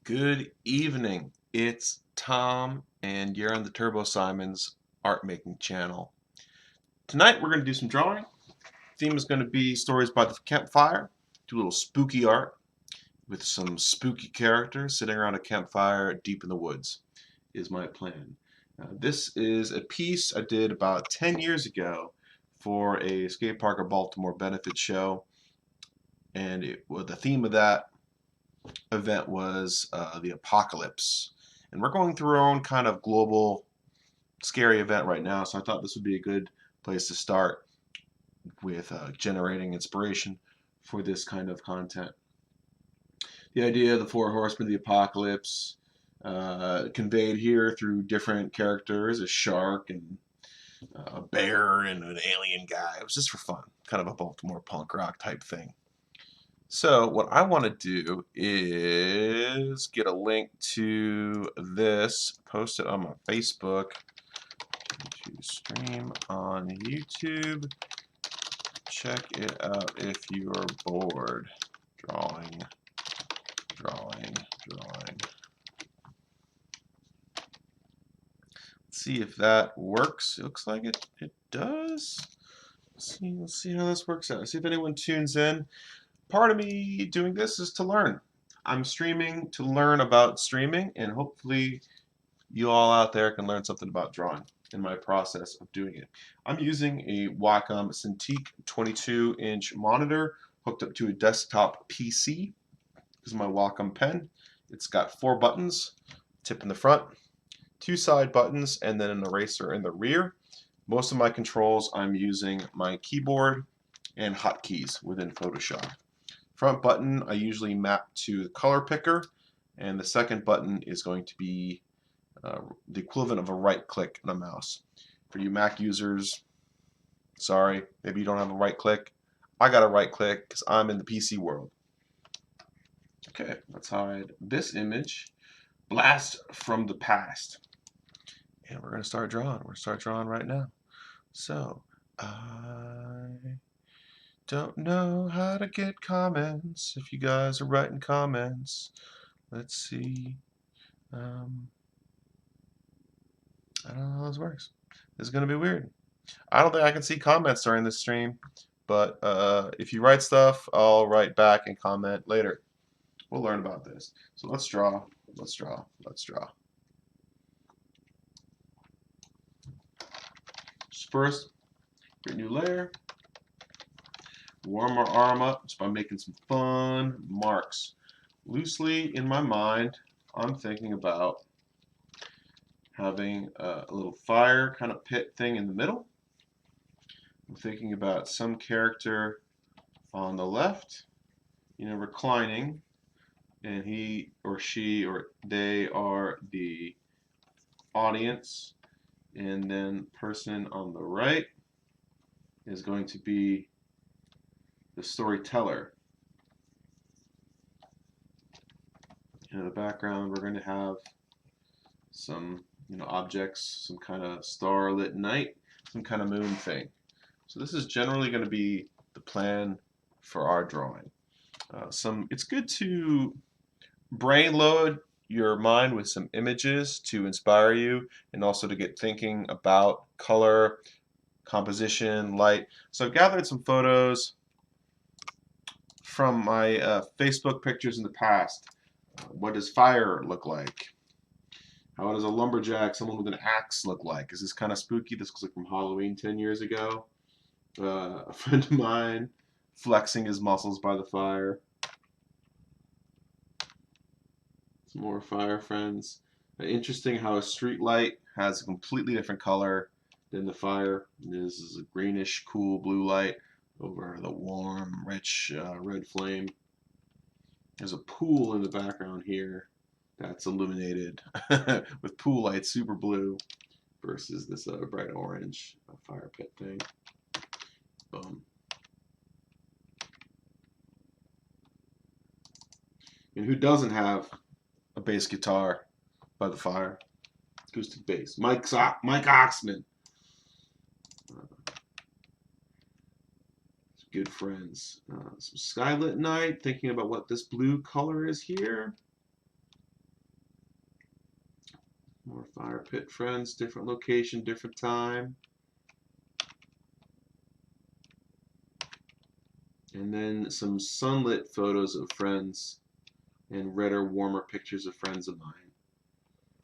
Good evening. It's Tom, and you're on the Turbo Simons art making channel. Tonight we're going to do some drawing. Theme is going to be stories by the campfire. Do a little spooky art with some spooky characters sitting around a campfire deep in the woods, is my plan. This is a piece I did about 10 years ago for a Skate Park of Baltimore benefit show, and the theme of that event was the apocalypse. And we're going through our own kind of global scary event right now, so I thought this would be a good place to start with generating inspiration for this kind of content. The idea of the four horsemen of the apocalypse conveyed here through different characters, a shark and a bear and an alien guy. It was just for fun, kind of a Baltimore punk rock type thing. So what I want to do is get a link to this, post it on my Facebook, to stream on YouTube. Check it out if you're bored. Drawing, drawing, drawing. Let's see if that works. It looks like it does. Let's see how this works out. See if anyone tunes in. Part of me doing this is to learn. I'm streaming to learn about streaming, and hopefully you all out there can learn something about drawing in my process of doing it. I'm using a Wacom Cintiq 22-inch monitor hooked up to a desktop PC. This is my Wacom pen. It's got 4 buttons, tip in the front, 2 side buttons, and then an eraser in the rear. Most of my controls, I'm using my keyboard and hotkeys within Photoshop. Front button I usually map to the color picker, and the second button is going to be the equivalent of a right click on a mouse. For you Mac users, sorry, maybe you don't have a right click. I got a right click because I'm in the PC world. Okay, let's hide this image. Blast from the past. And we're going to start drawing. We're going to start drawing right now. So, I don't know how to get comments. If you guys are writing comments, let's see. I don't know how this works. This is going to be weird. I don't think I can see comments during this stream, but if you write stuff, I'll write back and comment later. We'll learn about this. So let's draw, let's draw, let's draw. First, create a new layer. Warm our arm up just by making some fun marks. Loosely in my mind, I'm thinking about having a little fire kind of pit thing in the middle. I'm thinking about some character on the left, reclining, and he or she or they are the audience, and then person on the right is going to be the storyteller. In the background, we're going to have some objects, some kind of starlit night, some kind of moon thing. So this is generally going to be the plan for our drawing. It's good to brain load your mind with some images to inspire you and also to get thinking about color, composition, light. So I've gathered some photos from my Facebook pictures in the past. What does fire look like? How does a lumberjack, someone with an axe, look like? Is this kind of spooky? This looks like from Halloween 10 years ago. A friend of mine flexing his muscles by the fire. Some more fire friends. Interesting how a street light has a completely different color than the fire. This is a greenish, cool blue light over the warm, rich red flame. There's a pool in the background here that's illuminated with pool lights, super blue, versus this bright orange fire pit thing. Boom. And who doesn't have a bass guitar by the fire? Acoustic bass. Mike Oxman. Good friends. Some skylit night. Thinking about what this blue color is here. More fire pit friends, different location, different time. And then some sunlit photos of friends and redder, warmer pictures of friends of mine.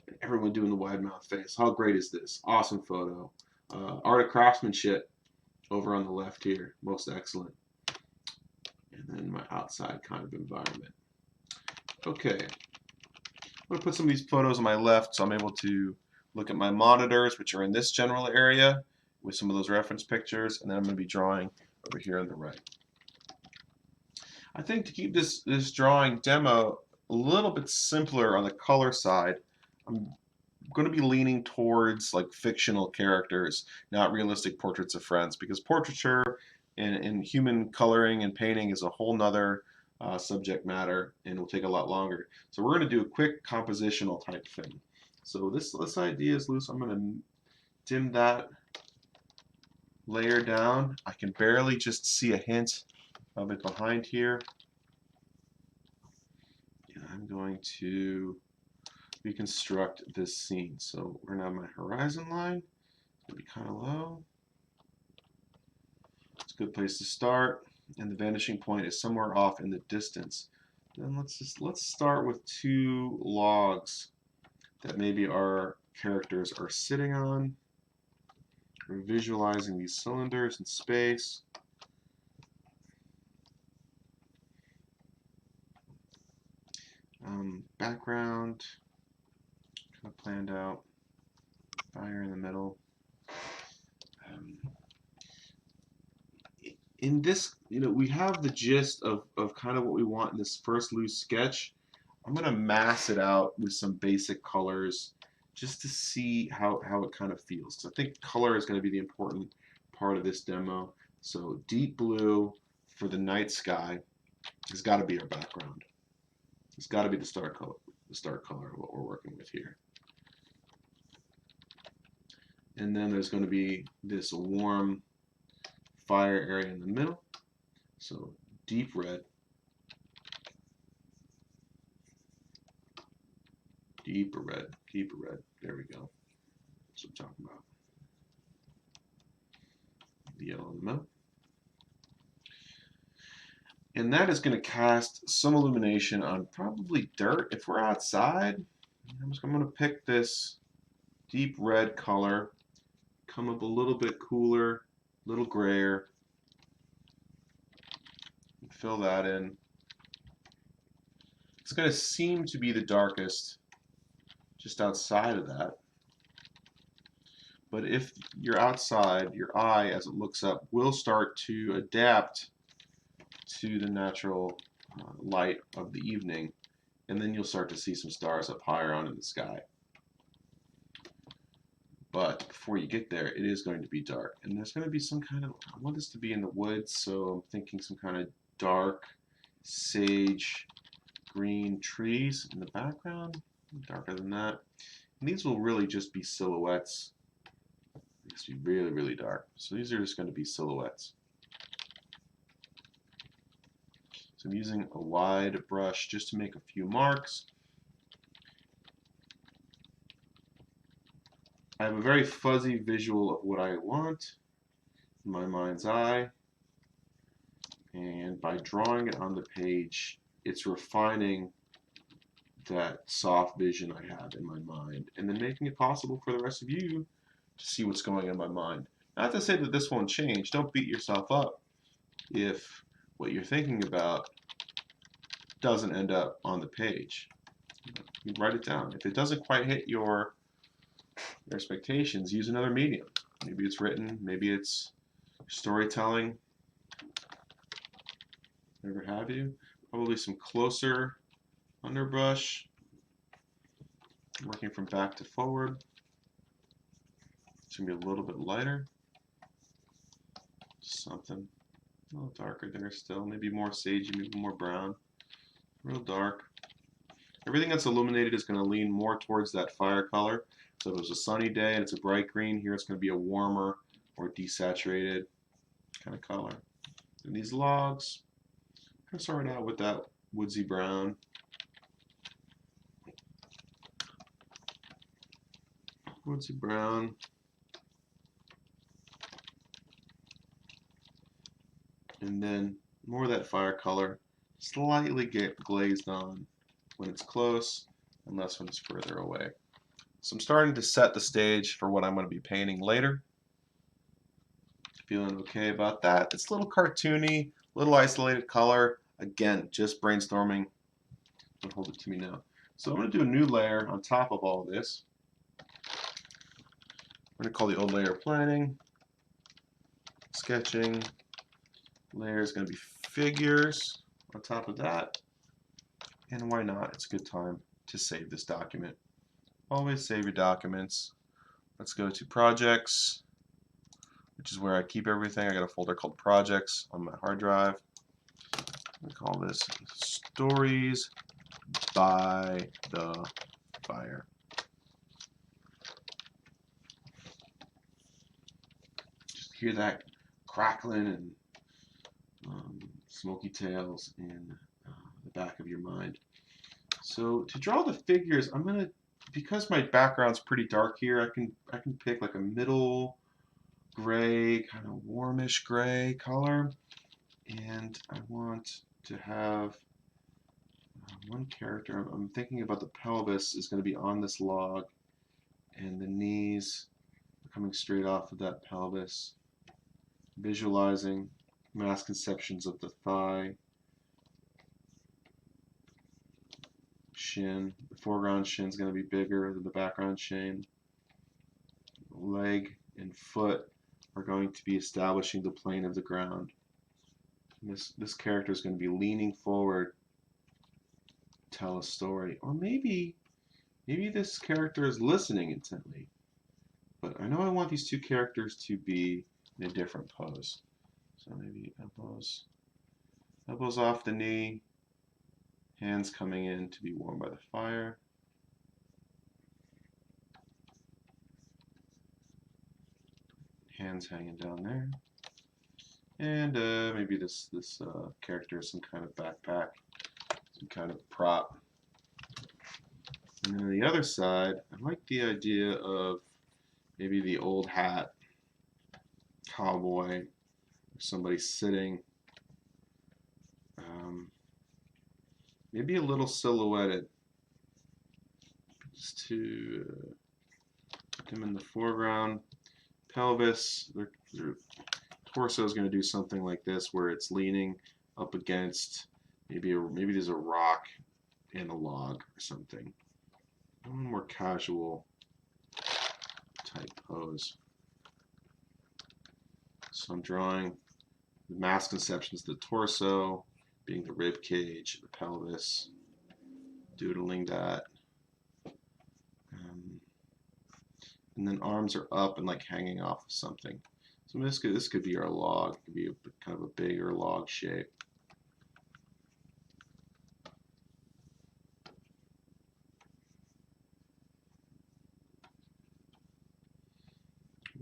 And everyone doing the wide mouth face. How great is this? Awesome photo. Art of craftsmanship over on the left here. Most excellent. And then my outside kind of environment. Okay. I'm going to put some of these photos on my left so I'm able to look at my monitors, which are in this general area with some of those reference pictures, and then I'm going to be drawing over here on the right. I think to keep this drawing demo a little bit simpler on the color side, I'm going to be leaning towards like fictional characters, not realistic portraits of friends, because portraiture and human coloring and painting is a whole nother subject matter and will take a lot longer. So we're going to do a quick compositional type thing. So this idea is loose. I'm going to dim that layer down. I can barely just see a hint of it behind here. And I'm going to reconstruct this scene. So we're going to have my horizon line. It's going to be kind of low. It's a good place to start. And the vanishing point is somewhere off in the distance. Then let's start with two logs that maybe our characters are sitting on. We're visualizing these cylinders in space. Background kind of planned out. Fire in the middle. In this, we have the gist of kind of what we want in this first loose sketch. I'm going to mass it out with some basic colors just to see how it kind of feels. So I think color is going to be the important part of this demo. So deep blue for the night sky has got to be our background. It's got to be the start color of what we're working with here. And then there's going to be this warm fire area in the middle. So deep red. Deeper red, deeper red. There we go. That's what I'm talking about. The yellow in the middle. And that is going to cast some illumination on probably dirt. If we're outside, I'm going to pick this deep red color, come up a little bit cooler, a little grayer, and fill that in. It's going to seem to be the darkest just outside of that. But if you're outside, your eye, as it looks up, will start to adapt to the natural light of the evening, and then you'll start to see some stars up higher on in the sky. But before you get there, it is going to be dark, and there's going to be some kind of, I want this to be in the woods, so I'm thinking some kind of dark sage green trees in the background, darker than that. And these will really just be silhouettes. It's be really, really dark. So these are just going to be silhouettes. So I'm using a wide brush just to make a few marks. I have a very fuzzy visual of what I want in my mind's eye. And by drawing it on the page, it's refining that soft vision I have in my mind, and then making it possible for the rest of you to see what's going on in my mind. Not to say that this won't change. Don't beat yourself up if what you're thinking about doesn't end up on the page. You write it down. If it doesn't quite hit your expectations, use another medium. Maybe it's written, maybe it's storytelling, whatever have you. Probably some closer underbrush, working from back to forward. It's going to be a little bit lighter. Something a little darker there still. Maybe more sagey, maybe more brown. Real dark. Everything that's illuminated is going to lean more towards that fire color. So if it was a sunny day and it's a bright green, here it's going to be a warmer or desaturated kind of color. And these logs, kind of start out with that woodsy brown. woodsy brown. And then more of that fire color, slightly get glazed on when it's close and less when it's further away. So I'm starting to set the stage for what I'm going to be painting later. Feeling okay about that. It's a little cartoony, little isolated color. Again, just brainstorming. Don't hold it to me now. So I'm going to do a new layer on top of all of this. I'm going to call the old layer planning, sketching. Layer is going to be figures on top of that. And why not? It's a good time to save this document. Always save your documents. Let's go to projects, which is where I keep everything. I got a folder called projects on my hard drive. We call this stories by the fire. Just hear that crackling and smoky tails in the back of your mind. So to draw the figures, I'm gonna, because my background's pretty dark here, I can pick like a middle gray, kind of warmish gray color, and I want to have one character. I'm thinking about the pelvis is going to be on this log, and the knees are coming straight off of that pelvis. Visualizing mass conceptions of the thigh, shin. The foreground shin is going to be bigger than the background shin. Leg and foot are going to be establishing the plane of the ground. And this character is going to be leaning forward to tell a story. Or maybe this character is listening intently. But I know I want these two characters to be in a different pose. So maybe elbows off the knee, hands coming in to be warmed by the fire. Hands hanging down there. And maybe this character is some kind of backpack, some kind of prop. And then on the other side, I like the idea of maybe the old hat, cowboy, or somebody sitting, maybe a little silhouetted, just to put them in the foreground. Pelvis, their torso is going to do something like this, where it's leaning up against maybe there's a rock and a log or something. A little more casual type pose. So I'm drawing the mass conceptions, the torso being the rib cage, the pelvis, doodling that. And then arms are up and like hanging off of something. So this could be our log. It could be kind of a bigger log shape.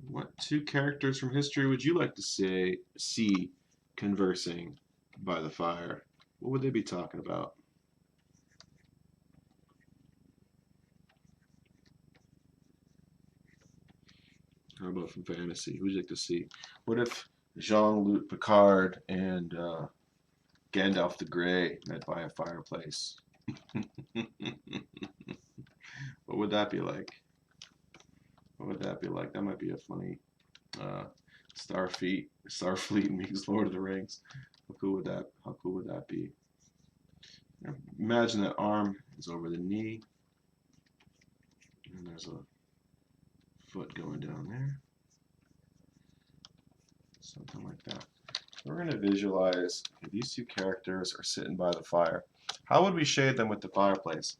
What two characters from history would you like to see conversing by the fire? What would they be talking about? How about from fantasy? Who would you like to see? What if Jean-Luc Picard and Gandalf the Grey met by a fireplace? What would that be like? What would that be like? That might be a funny Starfleet meets Lord of the Rings. How cool would that be? Imagine that arm is over the knee, and there's a foot going down there. Something like that. We're going to visualize these two characters are sitting by the fire. How would we shade them with the fireplace?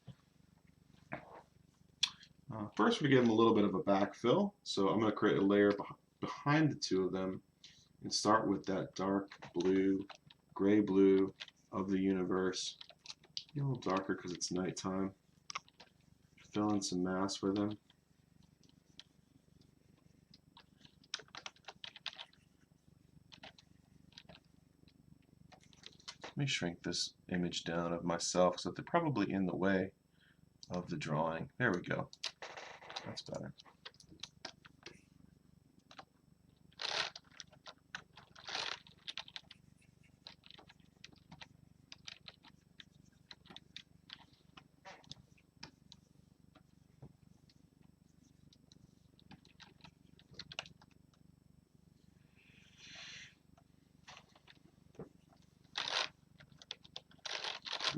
First, we give them a little bit of a backfill. So I'm going to create a layer behind the two of them and start with that dark blue, gray blue of the universe. Be a little darker because it's nighttime. Fill in some mass for them. Let me shrink this image down of myself so they're probably in the way of the drawing. There we go. That's better.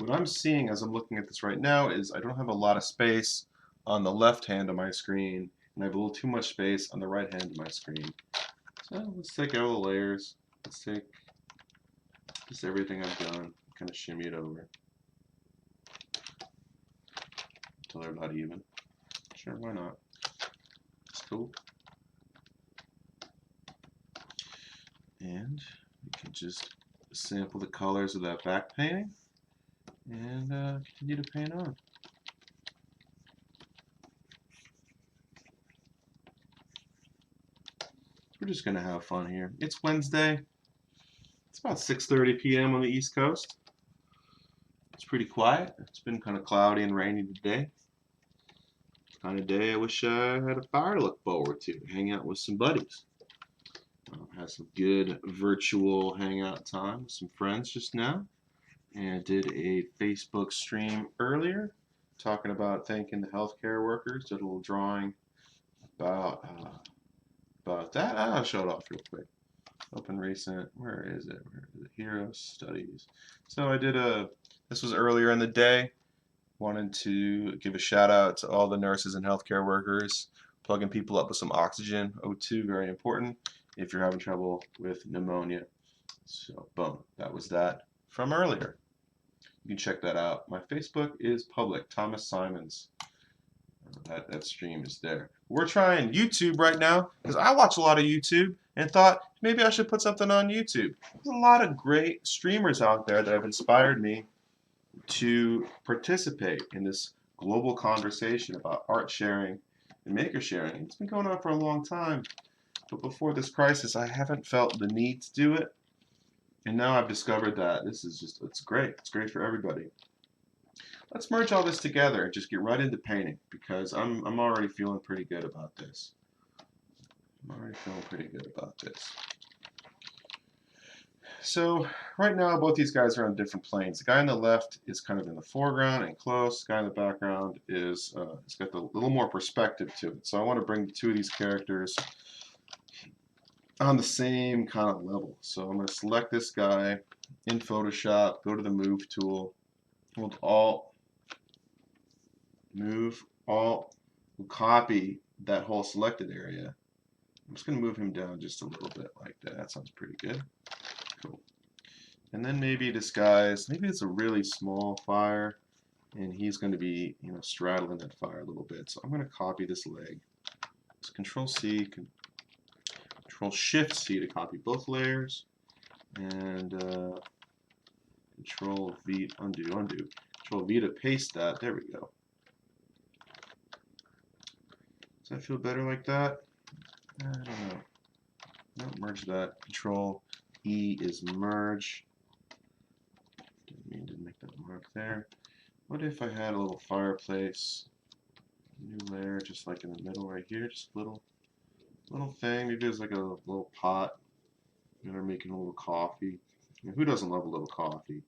what I'm seeing as I'm looking at this right now is I don't have a lot of space on the left hand of my screen, and I have a little too much space on the right hand of my screen. So let's take out all the layers. Let's take just everything I've done, kind of shimmy it over until they're not even. Sure, why not? It's cool. And you can just sample the colors of that back painting and continue to paint on. We're just going to have fun here. It's Wednesday. It's about 6:30 p.m. on the East Coast. It's pretty quiet. It's been kind of cloudy and rainy today. Kind of day I wish I had a fire to look forward to, hang out with some buddies. Had some good virtual hangout time with some friends just now, and did a Facebook stream earlier talking about thanking the healthcare workers. Did a little drawing about that. I'll show it off real quick. Open recent. Where is it? Hero Studies. So I did this was earlier in the day. Wanted to give a shout out to all the nurses and healthcare workers, plugging people up with some oxygen. O2, very important if you're having trouble with pneumonia. So boom, that was that from earlier. You can check that out. My Facebook is public, Thomas Simons. That stream is there. We're trying YouTube right now because I watch a lot of YouTube and thought maybe I should put something on YouTube. There's a lot of great streamers out there that have inspired me to participate in this global conversation about art sharing and maker sharing. It's been going on for a long time, but before this crisis I haven't felt the need to do it, and now I've discovered that this is just, it's great for everybody. Let's merge all this together and just get right into painting, because I'm already feeling pretty good about this. So right now both these guys are on different planes. The guy on the left is kind of in the foreground and close. The guy in the background is it's got a little more perspective to it. So I want to bring the two of these characters on the same kind of level. So I'm going to select this guy in Photoshop, go to the Move tool, hold Alt, Move, Alt, we'll copy that whole selected area. I'm just going to move him down just a little bit like that. That sounds pretty good. Cool. And then maybe disguise, maybe it's a really small fire and he's going to be, straddling that fire a little bit. So I'm going to copy this leg. It's Control C, Control Shift C to copy both layers, and Control V, undo. Control V to paste that. There we go. Does that feel better like that? I don't know. No, merge that. Control E is merge. Didn't mean to make that mark there. What if I had a little fireplace, new layer, just like in the middle right here, just a little thing. Maybe there's like a little pot. They're making a little coffee. Who doesn't love a little coffee?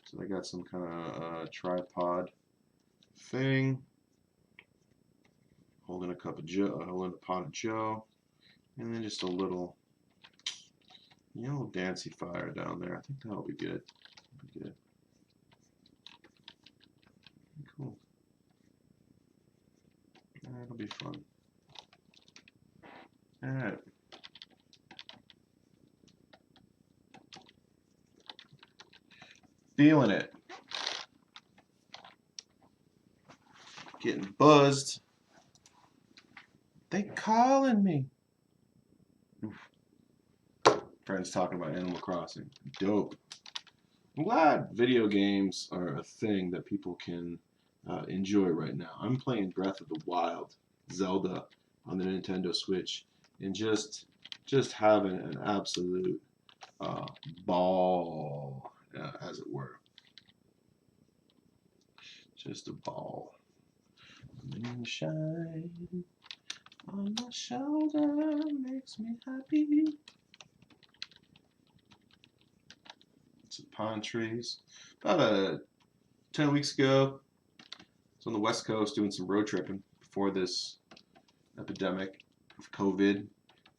So I got some kind of tripod thing, holding a cup of Joe, holding a pot of Joe, and then just a little, dancey fire down there. I think that'll be good. Cool. That'll be fun. All right. Feeling it. Getting buzzed. They calling me. Oof. Friends talking about Animal Crossing. Dope. I'm glad video games are a thing that people can enjoy right now. I'm playing Breath of the Wild, Zelda, on the Nintendo Switch, and just having an absolute ball, as it were. Just a ball. Moonshine on my shoulder makes me happy. Some pine trees. About 10 weeks ago, I was on the West Coast doing some road tripping before this epidemic of COVID,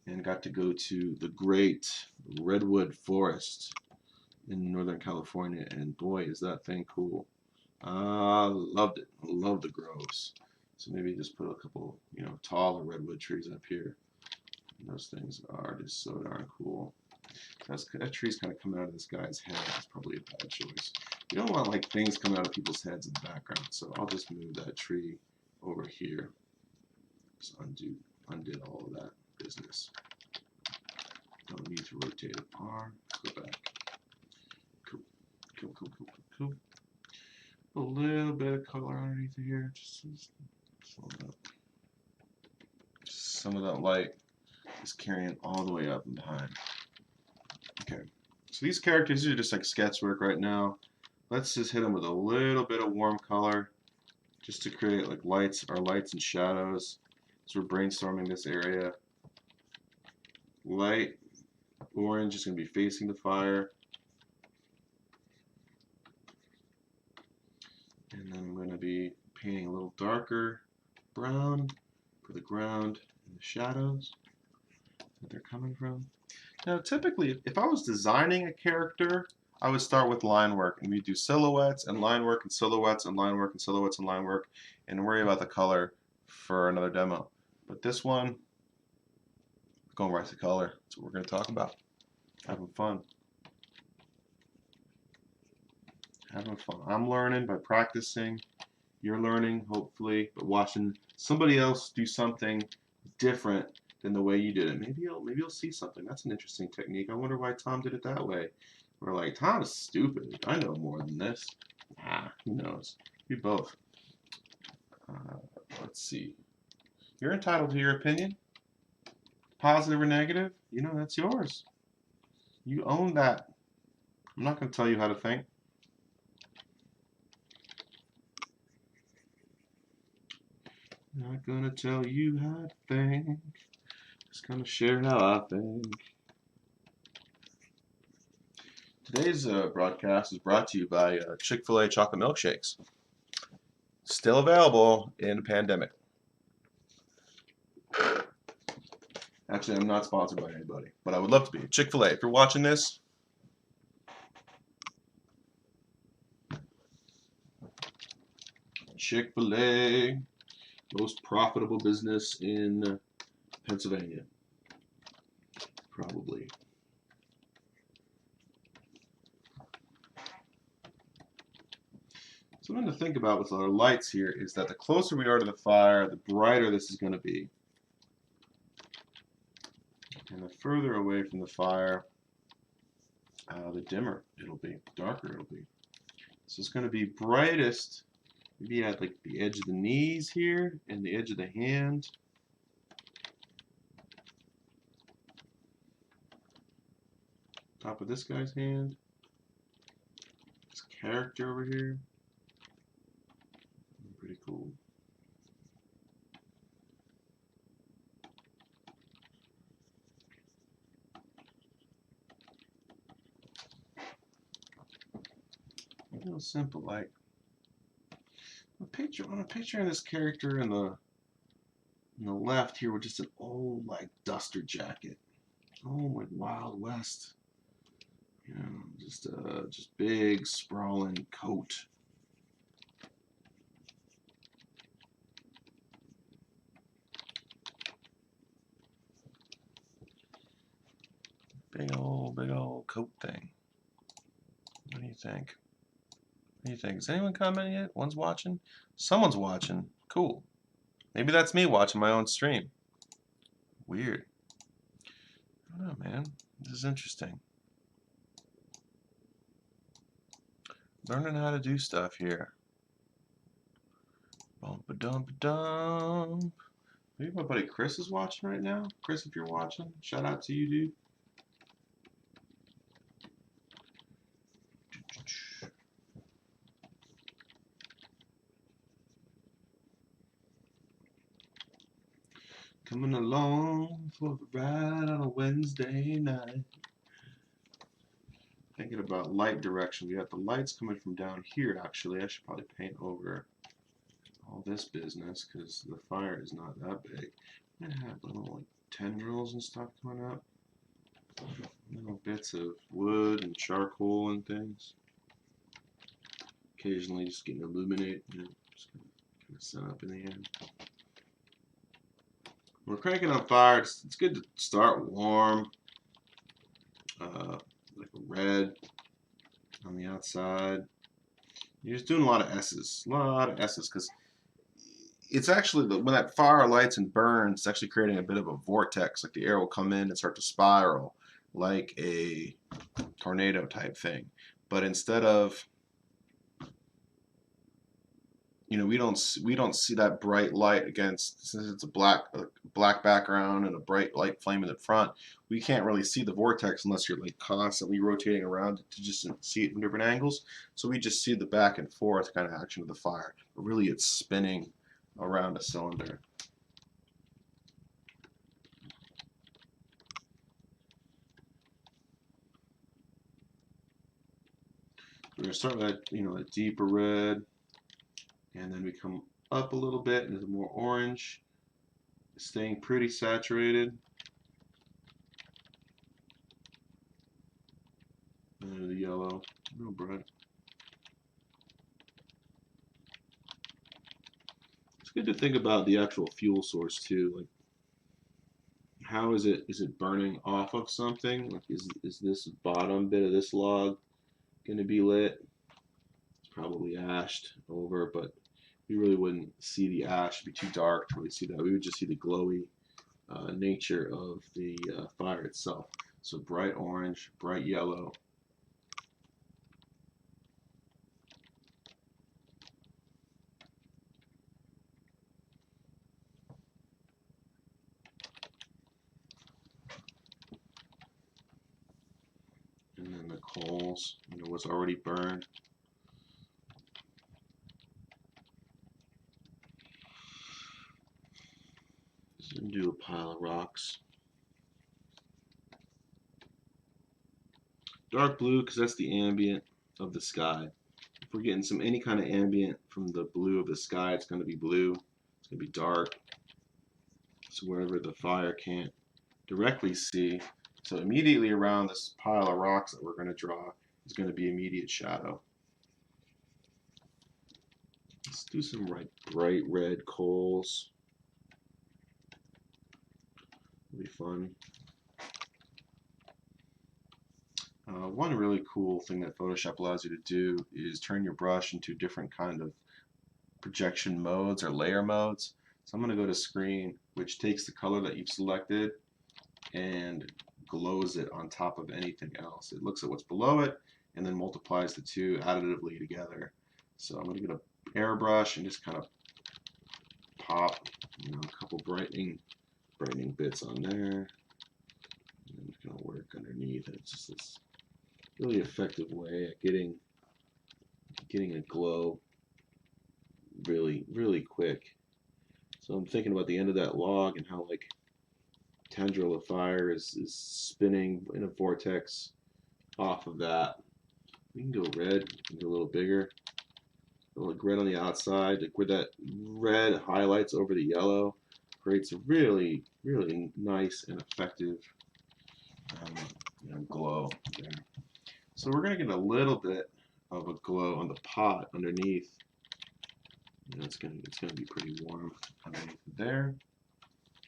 and got to go to the great Redwood Forest in Northern California, and boy, is that thing cool. Loved it. Love the groves. So maybe just put a couple, taller redwood trees up here. And those things are just so darn cool. That tree's kind of coming out of this guy's head. That's probably a bad choice. You don't want like things coming out of people's heads in the background. So I'll just move that tree over here. Just undid all of that business. Don't need to rotate it. R. Go back. Cool. Cool. A little bit of color underneath here. Just some of that light is carrying all the way up and behind. Okay, so these characters are just like sketch work right now. Let's just hit them with a little bit of warm color just to create like lights and shadows. So we're brainstorming this area. Light orange is going to be facing the fire. And then I'm going to be painting a little darker brown for the ground and the shadows that they're coming from. Now, typically, if I was designing a character, I would start with line work, and we'd do silhouettes and line work and silhouettes and line work and silhouettes and line work, and worry about the color for another demo. But this one, going right to color. That's what we're going to talk about. Having fun. Having fun. I'm learning by practicing. You're learning, hopefully, by watching somebody else do something different than the way you did it. Maybe you'll see something. That's an interesting technique. I wonder why Tom did it that way. We're like, Tom is stupid. I know more than this. Nah, who knows? We both. Let's see. You're entitled to your opinion. Positive or negative, that's yours. You own that. I'm not going to tell you how to think. Not going to tell you how to think. Just going to share how I think. Today's broadcast is brought to you by Chick-fil-A chocolate milkshakes. Still available in the pandemic. Actually, I'm not sponsored by anybody, but I would love to be. Chick-fil-A, if you're watching this, Chick-fil-A, most profitable business in Pennsylvania. Probably. Something to think about with our lights here is that the closer we are to the fire, the brighter this is going to be. And the further away from the fire, the dimmer it'll be, the darker it'll be. So it's going to be brightest maybe at like the edge of the knees here and the edge of the hand. Top of this guy's hand. This character over here. Pretty cool. Real simple, like I'm picturing this character in the left here with just an old like duster jacket. Oh, like Wild West. Just big sprawling coat. Big old coat thing. What do you think? What do you think? Is anyone commenting yet? One's watching? Someone's watching. Cool. Maybe that's me watching my own stream. Weird. I don't know, man. This is interesting. Learning how to do stuff here. Bump-a-dump-a-dump. Maybe my buddy Chris is watching right now. Chris, if you're watching, shout out to you, dude. Coming along for the ride on a Wednesday night. Thinking about light direction. We got the lights coming from down here, actually. I should probably paint over all this business because the fire is not that big. I have little like tendrils and stuff coming up. Little bits of wood and charcoal and things. Occasionally just getting illuminate, just kind of set up in the end. When we're cranking on fire, it's good to start warm, like a red on the outside. You're just doing a lot of S's, because it's actually when that fire lights and burns, it's actually creating a bit of a vortex. Like the air will come in and start to spiral, like a tornado type thing. But instead of, we don't see that bright light against, since it's a black background and a bright light flame in the front. We can't really see the vortex unless you're like constantly rotating around to just see it from different angles. So we just see the back and forth kind of action of the fire, but really it's spinning around a cylinder. We're gonna start with that, a deeper red, and then we come up a little bit into the more orange, staying pretty saturated. And then the yellow, real bright. It's good to think about the actual fuel source too. Like, how is it burning off of something? Like, is this bottom bit of this log going to be lit? It's probably ashed over, but we really wouldn't see the ash. It'd be too dark to really see that. We would just see the glowy nature of the fire itself. So bright orange, bright yellow. And then the coals, what's already burned. Just gonna do a pile of rocks. Dark blue, because that's the ambient of the sky. If we're getting any kind of ambient from the blue of the sky, it's going to be blue. It's going to be dark. So wherever the fire can't directly see. So immediately around this pile of rocks that we're going to draw is going to be immediate shadow. Let's do some bright red coals. It'll be fun. One really cool thing that Photoshop allows you to do is turn your brush into different kind of projection modes or layer modes. So I'm going to go to screen, which takes the color that you've selected and glows it on top of anything else. It looks at what's below it and then multiplies the two additively together. So I'm going to get an airbrush and just kind of pop a couple brightening bits on there. And it's going to work underneath. It's just this really effective way at getting a glow really quick. So I'm thinking about the end of that log and how tendril of fire is spinning in a vortex off of that. We can go red, we can go a little bigger. Like red on the outside, like where that red highlights over the yellow, creates a really nice and effective glow there. So we're going to get a little bit of a glow on the pot underneath. It's going to be pretty warm underneath there.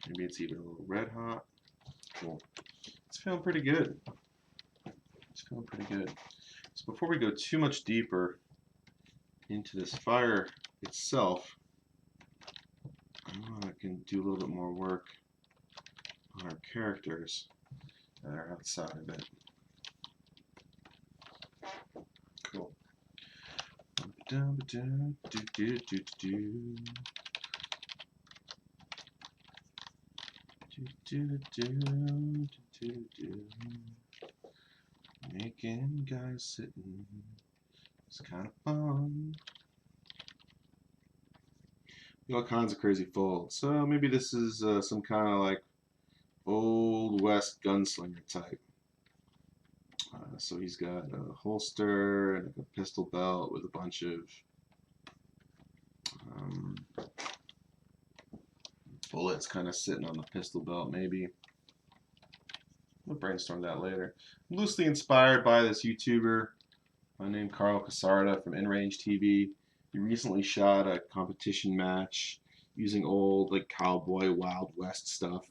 Maybe it's even a little red hot. Cool. It's feeling pretty good. So before we go too much deeper into this fire itself, I can do a little bit more work on our characters that are outside of it. Cool. Making guys sitting. It's kind of fun. All kinds of crazy folds. So maybe this is some kind of like old west gunslinger type. So he's got a holster and a pistol belt with a bunch of bullets kind of sitting on the pistol belt maybe. We'll brainstorm that later. Loosely inspired by this YouTuber named Carl Casarda from InRange TV. He recently shot a competition match using old like cowboy Wild West stuff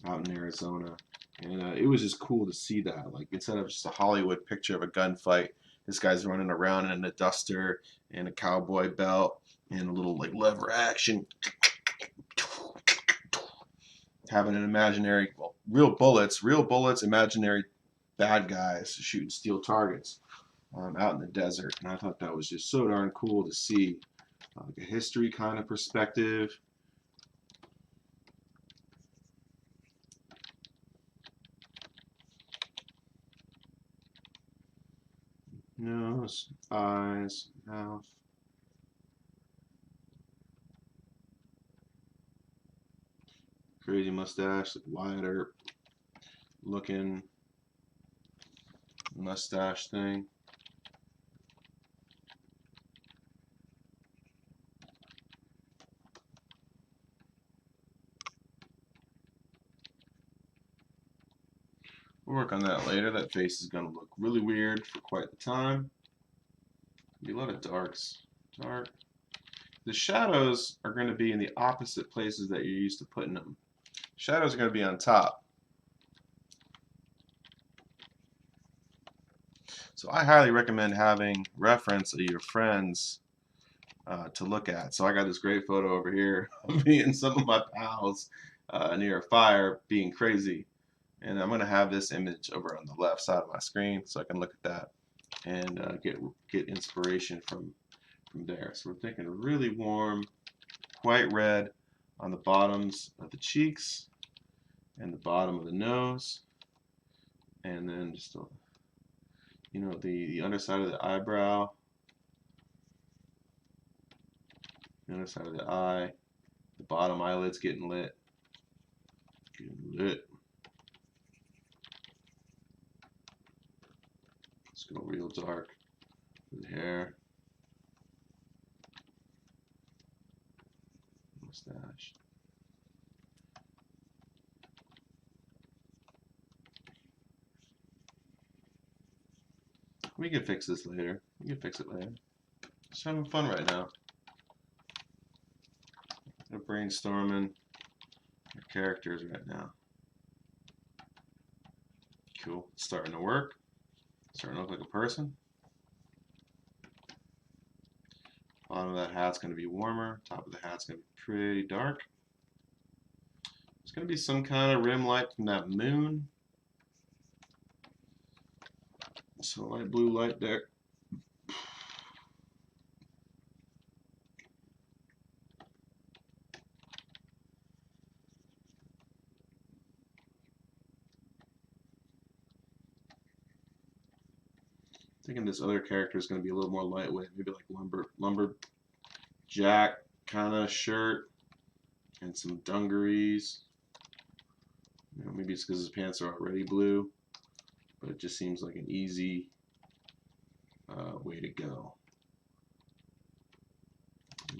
out in Arizona, and it was just cool to see that. Like instead of just a Hollywood picture of a gunfight, this guy's running around in a duster and a cowboy belt and a little like lever action, having an imaginary, well, real bullets, imaginary bad guys shooting steel targets out in the desert. And I thought that was just so darn cool to see, like a history kind of perspective. Nose, eyes, mouth. Crazy mustache, like Wyatt Earp looking mustache thing. We'll work on that later. That face is going to look really weird for quite the time. Be a lot of darks. Dark. The shadows are going to be in the opposite places that you're used to putting them. Shadows are going to be on top. So I highly recommend having reference of your friends to look at. So I got this great photo over here of me and some of my pals near a fire being crazy. And I'm going to have this image over on the left side of my screen so I can look at that and get inspiration from there. So we're thinking really warm, quite red on the bottoms of the cheeks and the bottom of the nose, and then just the underside of the eyebrow, the underside of the eye, the bottom eyelid's getting lit. Let's go real dark with the hair, mustache. We can fix this later. We can fix it later. Just having fun right now. We're brainstorming our characters right now. Cool. It's starting to work. Starting to look like a person. Bottom of that hat's going to be warmer. Top of the hat's going to be pretty dark. There's going to be some kind of rim light from that moon. So light blue light there. Thinking this other character is going to be a little more lightweight, maybe like lumberjack kind of shirt and some dungarees. Maybe it's because his pants are already blue, but it just seems like an easy way to go.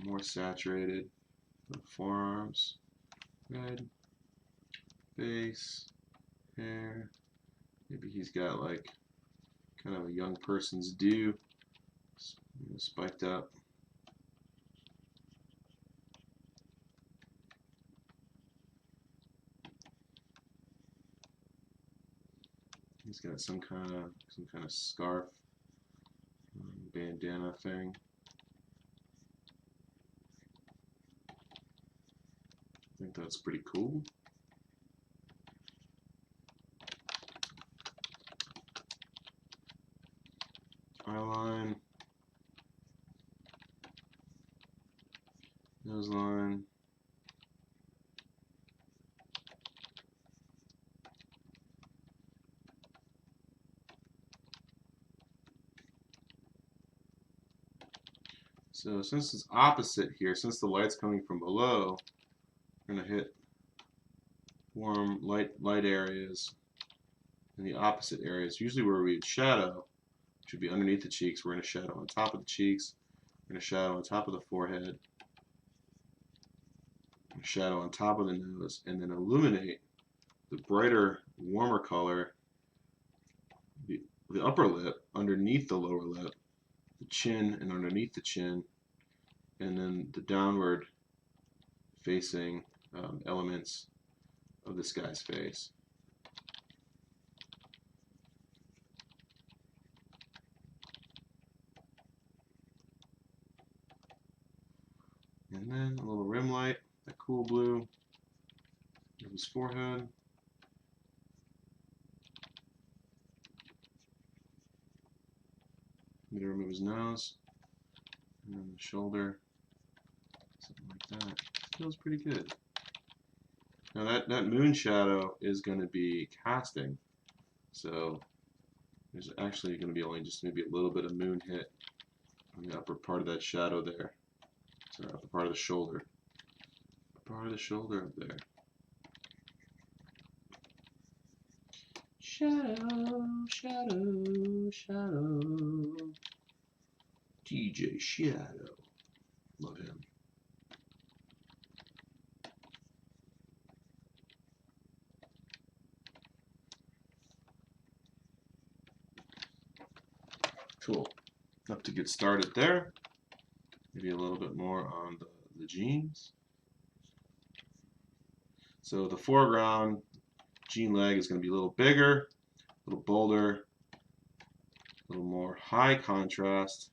More saturated. The forearms, red, face, hair. Maybe he's got like kind of a young person's do, spiked up. He's got some kind of scarf, bandana thing. I think that's pretty cool. Eyeline, nose line. So since it's opposite here, since the light's coming from below, we're going to hit warm light areas in the opposite areas. Usually where we'd shadow should be underneath the cheeks. We're going to shadow on top of the cheeks. We're going to shadow on top of the forehead. Shadow on top of the nose, and then illuminate the brighter warmer color, the upper lip underneath the lower lip, the chin and underneath the chin, and then the downward facing elements of this guy's face. And then a little rim light, that cool blue of his forehead. I'm going to remove his nose, and then the shoulder, something like that. Feels pretty good. Now that moon shadow is going to be casting, so there's actually going to be only just maybe a little bit of moon hit on the upper part of that shadow there. So upper part of the shoulder. Upper part of the shoulder up there. Shadow, shadow, shadow. TJ Shadow. Love him. Cool. Enough to get started there. Maybe a little bit more on the jeans. So the foreground jean leg is going to be a little bigger, a little bolder, a little more high contrast.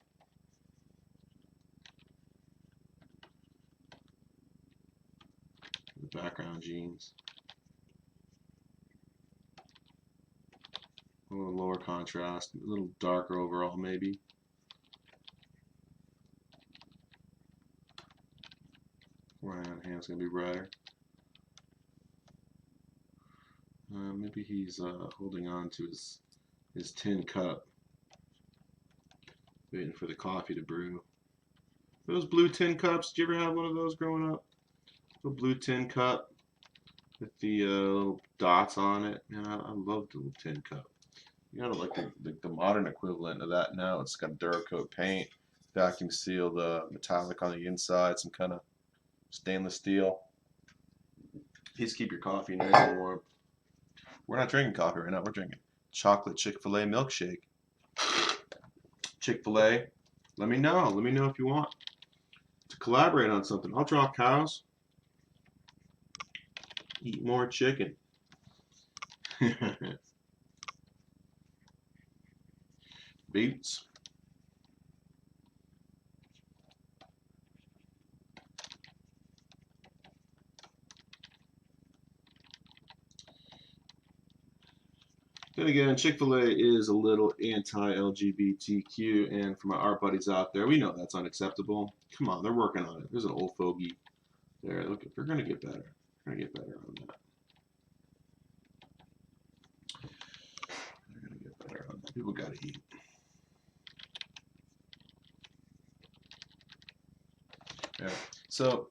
The background jeans. A little lower contrast, a little darker overall maybe. Right hand's going to be brighter. Maybe he's holding on to his tin cup, waiting for the coffee to brew. Those blue tin cups, did you ever have one of those growing up? A blue tin cup with the little dots on it. Man, I love the little tin cup. You gotta like the modern equivalent of that now. It's got Duracoat paint, vacuum sealed metallic on the inside, some kind of stainless steel. Please keep your coffee nice and warm. We're not drinking coffee right now. We're drinking chocolate Chick-fil-A milkshake. Chick-fil-A, let me know. Let me know if you want to collaborate on something. I'll draw cows. Eat more chicken. Boots. Then again, Chick-fil-A is a little anti-LGBTQ, and for my art buddies out there, we know that's unacceptable. Come on, they're working on it. There's an old fogey there. Look, they're going to get better. They're going to get better on that. They're going to get better on that. People got to eat. Yeah. So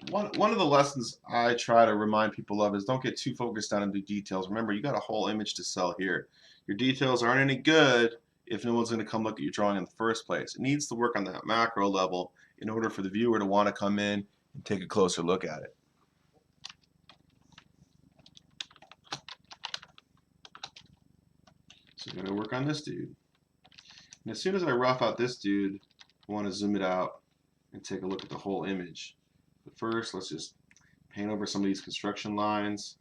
one of the lessons I try to remind people of is don't get too focused on the details. Remember, you got a whole image to sell here. Your details aren't any good if no one's going to come look at your drawing in the first place. It needs to work on that macro level in order for the viewer to want to come in and take a closer look at it. So I'm going to work on this dude. And as soon as I rough out this dude, I want to zoom it out and take a look at the whole image. But first, let's just paint over some of these construction lines.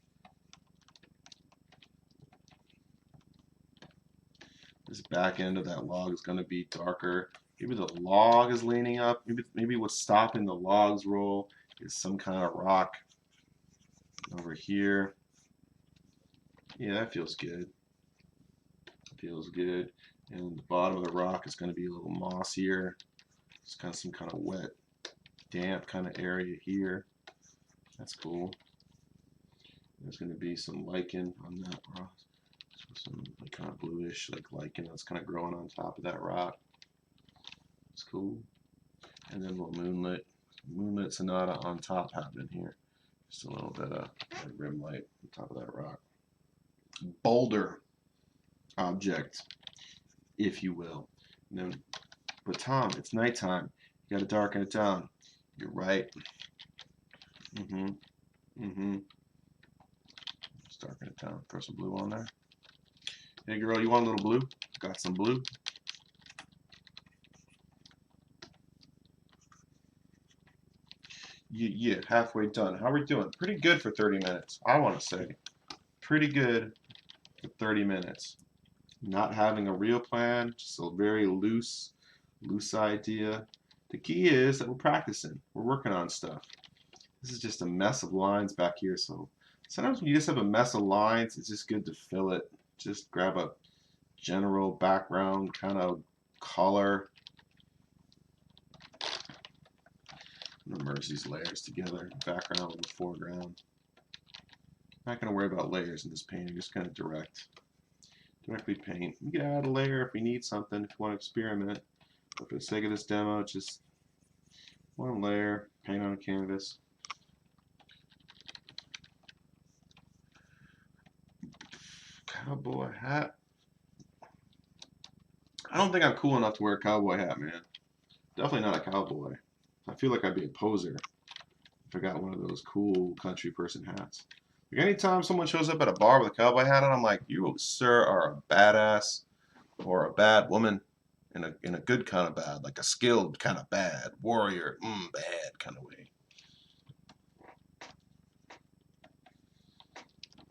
This back end of that log is going to be darker. Maybe the log is leaning up. Maybe what's stopping the log's roll is some kind of rock over here. Yeah, that feels good. Feels good. And the bottom of the rock is going to be a little mossier. It's kind of some kind of wet, damp kind of area here. That's cool. There's going to be some lichen on that rock. Some like kind of bluish like lichen that's kind of growing on top of that rock. It's cool. And then a little moonlit sonata on top happening here. Just a little bit of rim light on top of that rock. Boulder object, if you will. And then, but Tom, it's nighttime. You got to darken it down. You're right. Just darken it down. Throw some blue on there. Hey girl, you want a little blue? Got some blue. Yeah, halfway done. How are we doing? Pretty good for 30 minutes, I want to say. Pretty good for 30 minutes. Not having a real plan, just a very loose idea. The key is that we're practicing. We're working on stuff. This is just a mess of lines back here, so sometimes when you just have a mess of lines, it's just good to fill it. Just grab a general background kind of color. I'm gonna merge these layers together, background with the foreground. Not gonna worry about layers in this painting, just kind of directly paint. You can add a layer if you need something, if you want to experiment. But for the sake of this demo, just one layer, paint on a canvas. Cowboy hat. I don't think I'm cool enough to wear a cowboy hat, man. Definitely not a cowboy. I feel like I'd be a poser if I got one of those cool country person hats. Like anytime someone shows up at a bar with a cowboy hat on, I'm like, you, sir, are a badass or a bad woman in a good kind of bad, like a skilled kind of bad, warrior, bad kind of way.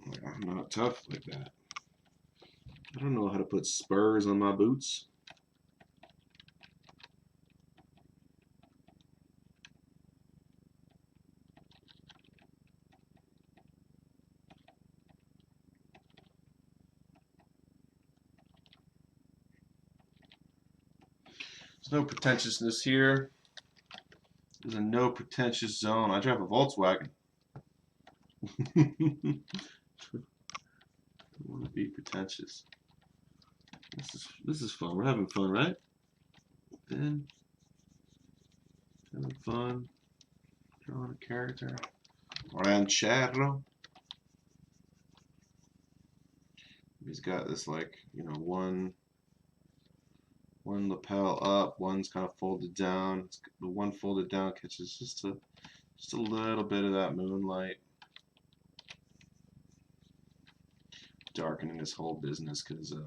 Like, I'm not tough like that. I don't know how to put spurs on my boots. There's no pretentiousness here. There's a no pretentious zone. I drive a Volkswagen. I want to be pretentious. This is fun. We're having fun, right? Then having fun. Drawing a character. Ranchero. He's got this like, you know, one lapel up, one's kind of folded down. The one folded down catches just a little bit of that moonlight. Darkening this whole business because I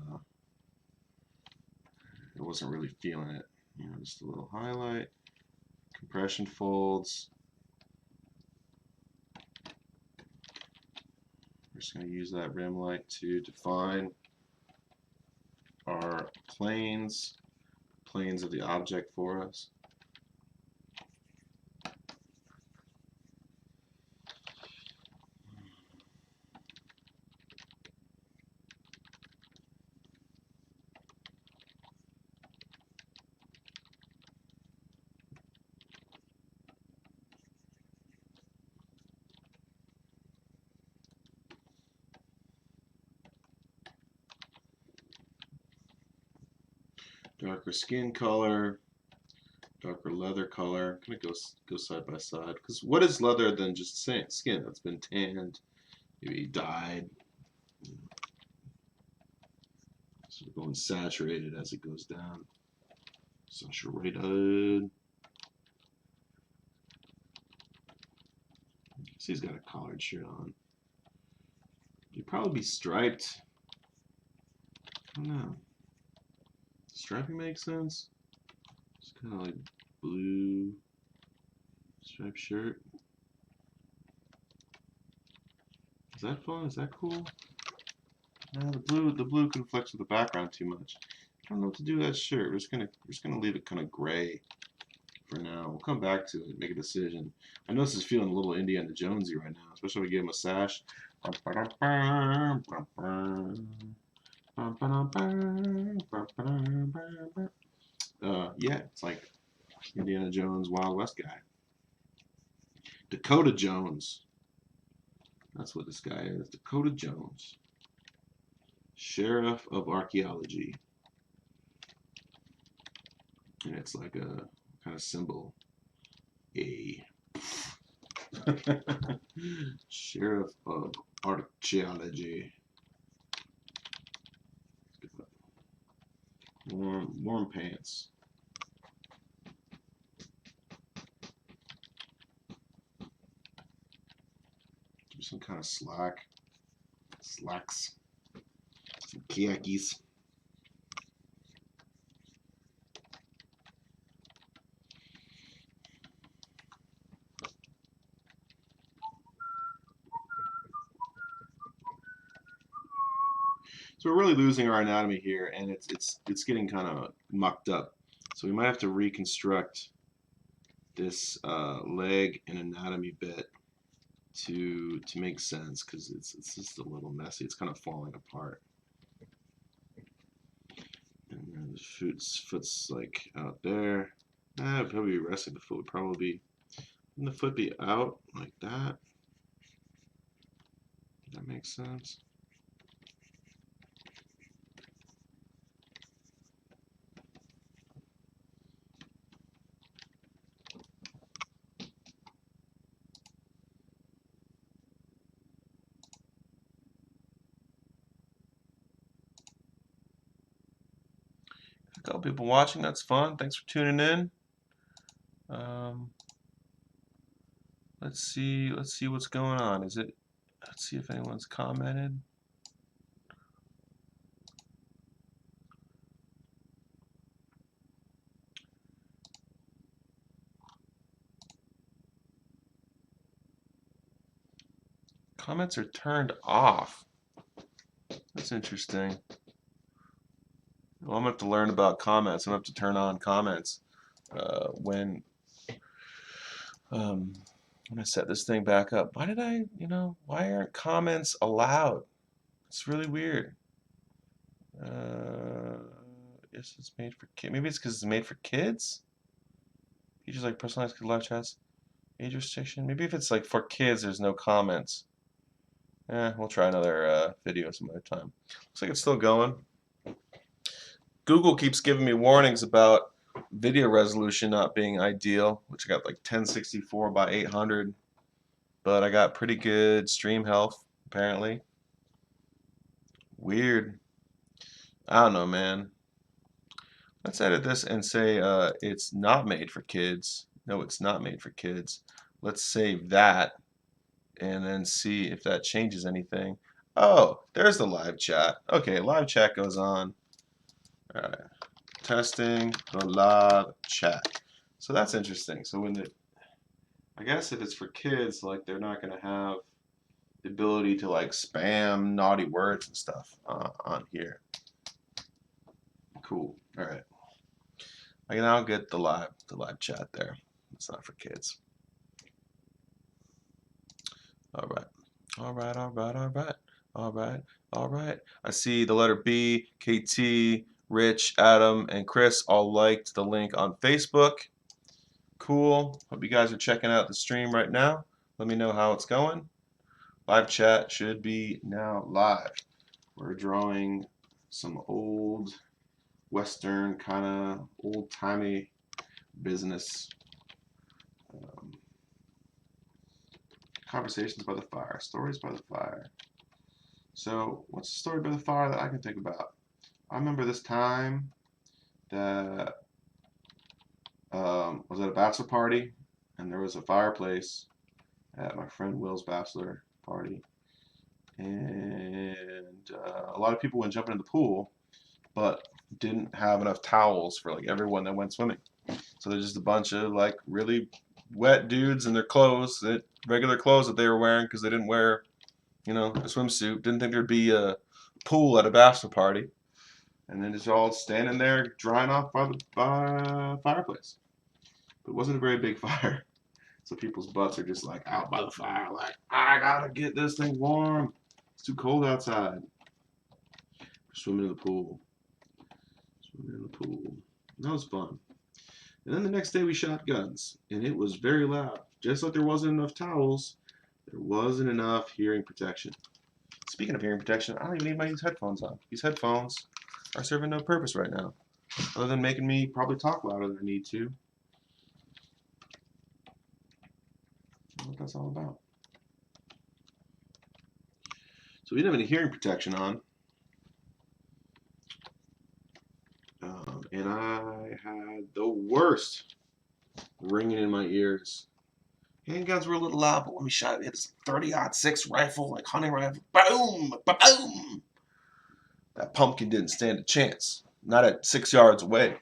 wasn't really feeling it. You know, just a little highlight, compression folds. We're just going to use that rim light to define our planes of the object for us. Darker skin color, darker leather color. Kind of go side by side. Because what is leather than just skin that's been tanned, maybe dyed, sort of going saturated as it goes down. Saturated. See, he's got a collared shirt on. He'd probably be striped. I don't know. Striping makes sense. It's kind of like blue striped shirt. Is that fun? Is that cool? No, the blue conflicts with the background too much. I don't know what to do with that shirt. We're just gonna leave it kind of gray for now. We'll come back to it, make a decision. I know this is feeling a little Indiana Jonesy right now, especially if we give him a sash. Yeah, it's like Indiana Jones, Wild West guy. Dakota Jones. That's what this guy is. Dakota Jones. Sheriff of Archaeology. And it's like a kind of symbol. A. Sheriff of Archaeology. Warm pants. Do some kind of slack. slacks, some khakis. So we're really losing our anatomy here, and it's getting kind of mucked up. So we might have to reconstruct this leg and anatomy bit to make sense, because it's just a little messy. It's kind of falling apart. And then the foot's like out there. It'd probably be resting. The foot would probably be, wouldn't the foot be out like that? That makes sense. A couple people watching. That's fun. Thanks for tuning in. Let's see what's going on. Let's see if anyone's commented. Comments are turned off. That's interesting. Well, I'm gonna have to learn about comments. I'm gonna have to turn on comments when I set this thing back up. Why aren't comments allowed? It's really weird. Yes, it's made for kids. Maybe it's because it's made for kids. Features like personalized live chats, age restriction. Maybe if it's like for kids, there's no comments. We'll try another video some other time. Looks like it's still going. Google keeps giving me warnings about video resolution not being ideal, which I got like 1064 by 800, but I got pretty good stream health apparently. Weird. I don't know, man. Let's edit this and say it's not made for kids. No, it's not made for kids. Let's save that and then see if that changes anything. Oh, there's the live chat. Okay, live chat goes on. All right, testing the live chat. So that's interesting. So I guess if it's for kids, like they're not gonna have the ability to like spam naughty words and stuff on here. Cool. All right. I can now get the live chat there. It's not for kids. All right. All right. All right. All right. All right. All right. I see the letter B, KT, Rich, Adam, and Chris all liked the link on Facebook. Cool. Hope you guys are checking out the stream right now. Let me know how it's going. Live chat should be now live. We're drawing some old Western kind of old-timey business. Conversations by the fire, stories by the fire. So what's a story by the fire that I can think about? I remember this time that was at a bachelor party, and there was a fireplace at my friend Will's bachelor party, and a lot of people went jumping in the pool, but didn't have enough towels for like everyone that went swimming. So there's just a bunch of like really wet dudes in their clothes, regular clothes that they were wearing because they didn't wear, a swimsuit. Didn't think there'd be a pool at a bachelor party, and then just all standing there drying off by the fireplace. But it wasn't a very big fire, so people's butts are just like out by the fire, like I gotta get this thing warm. It's too cold outside. Swimming in the pool. Swimming in the pool. That was fun. And then the next day we shot guns, and it was very loud. Just like there wasn't enough towels, there wasn't enough hearing protection. Speaking of hearing protection, I don't even need these headphones on. These headphones are serving no purpose right now, other than making me probably talk louder than I need to. I don't know what that's all about. So we didn't have any hearing protection on. And I had the worst ringing in my ears. Handguns were a little loud, but when we shot it, it's 30-06 rifle, like hunting rifle. Boom! Boom! That pumpkin didn't stand a chance. Not at 6 yards away.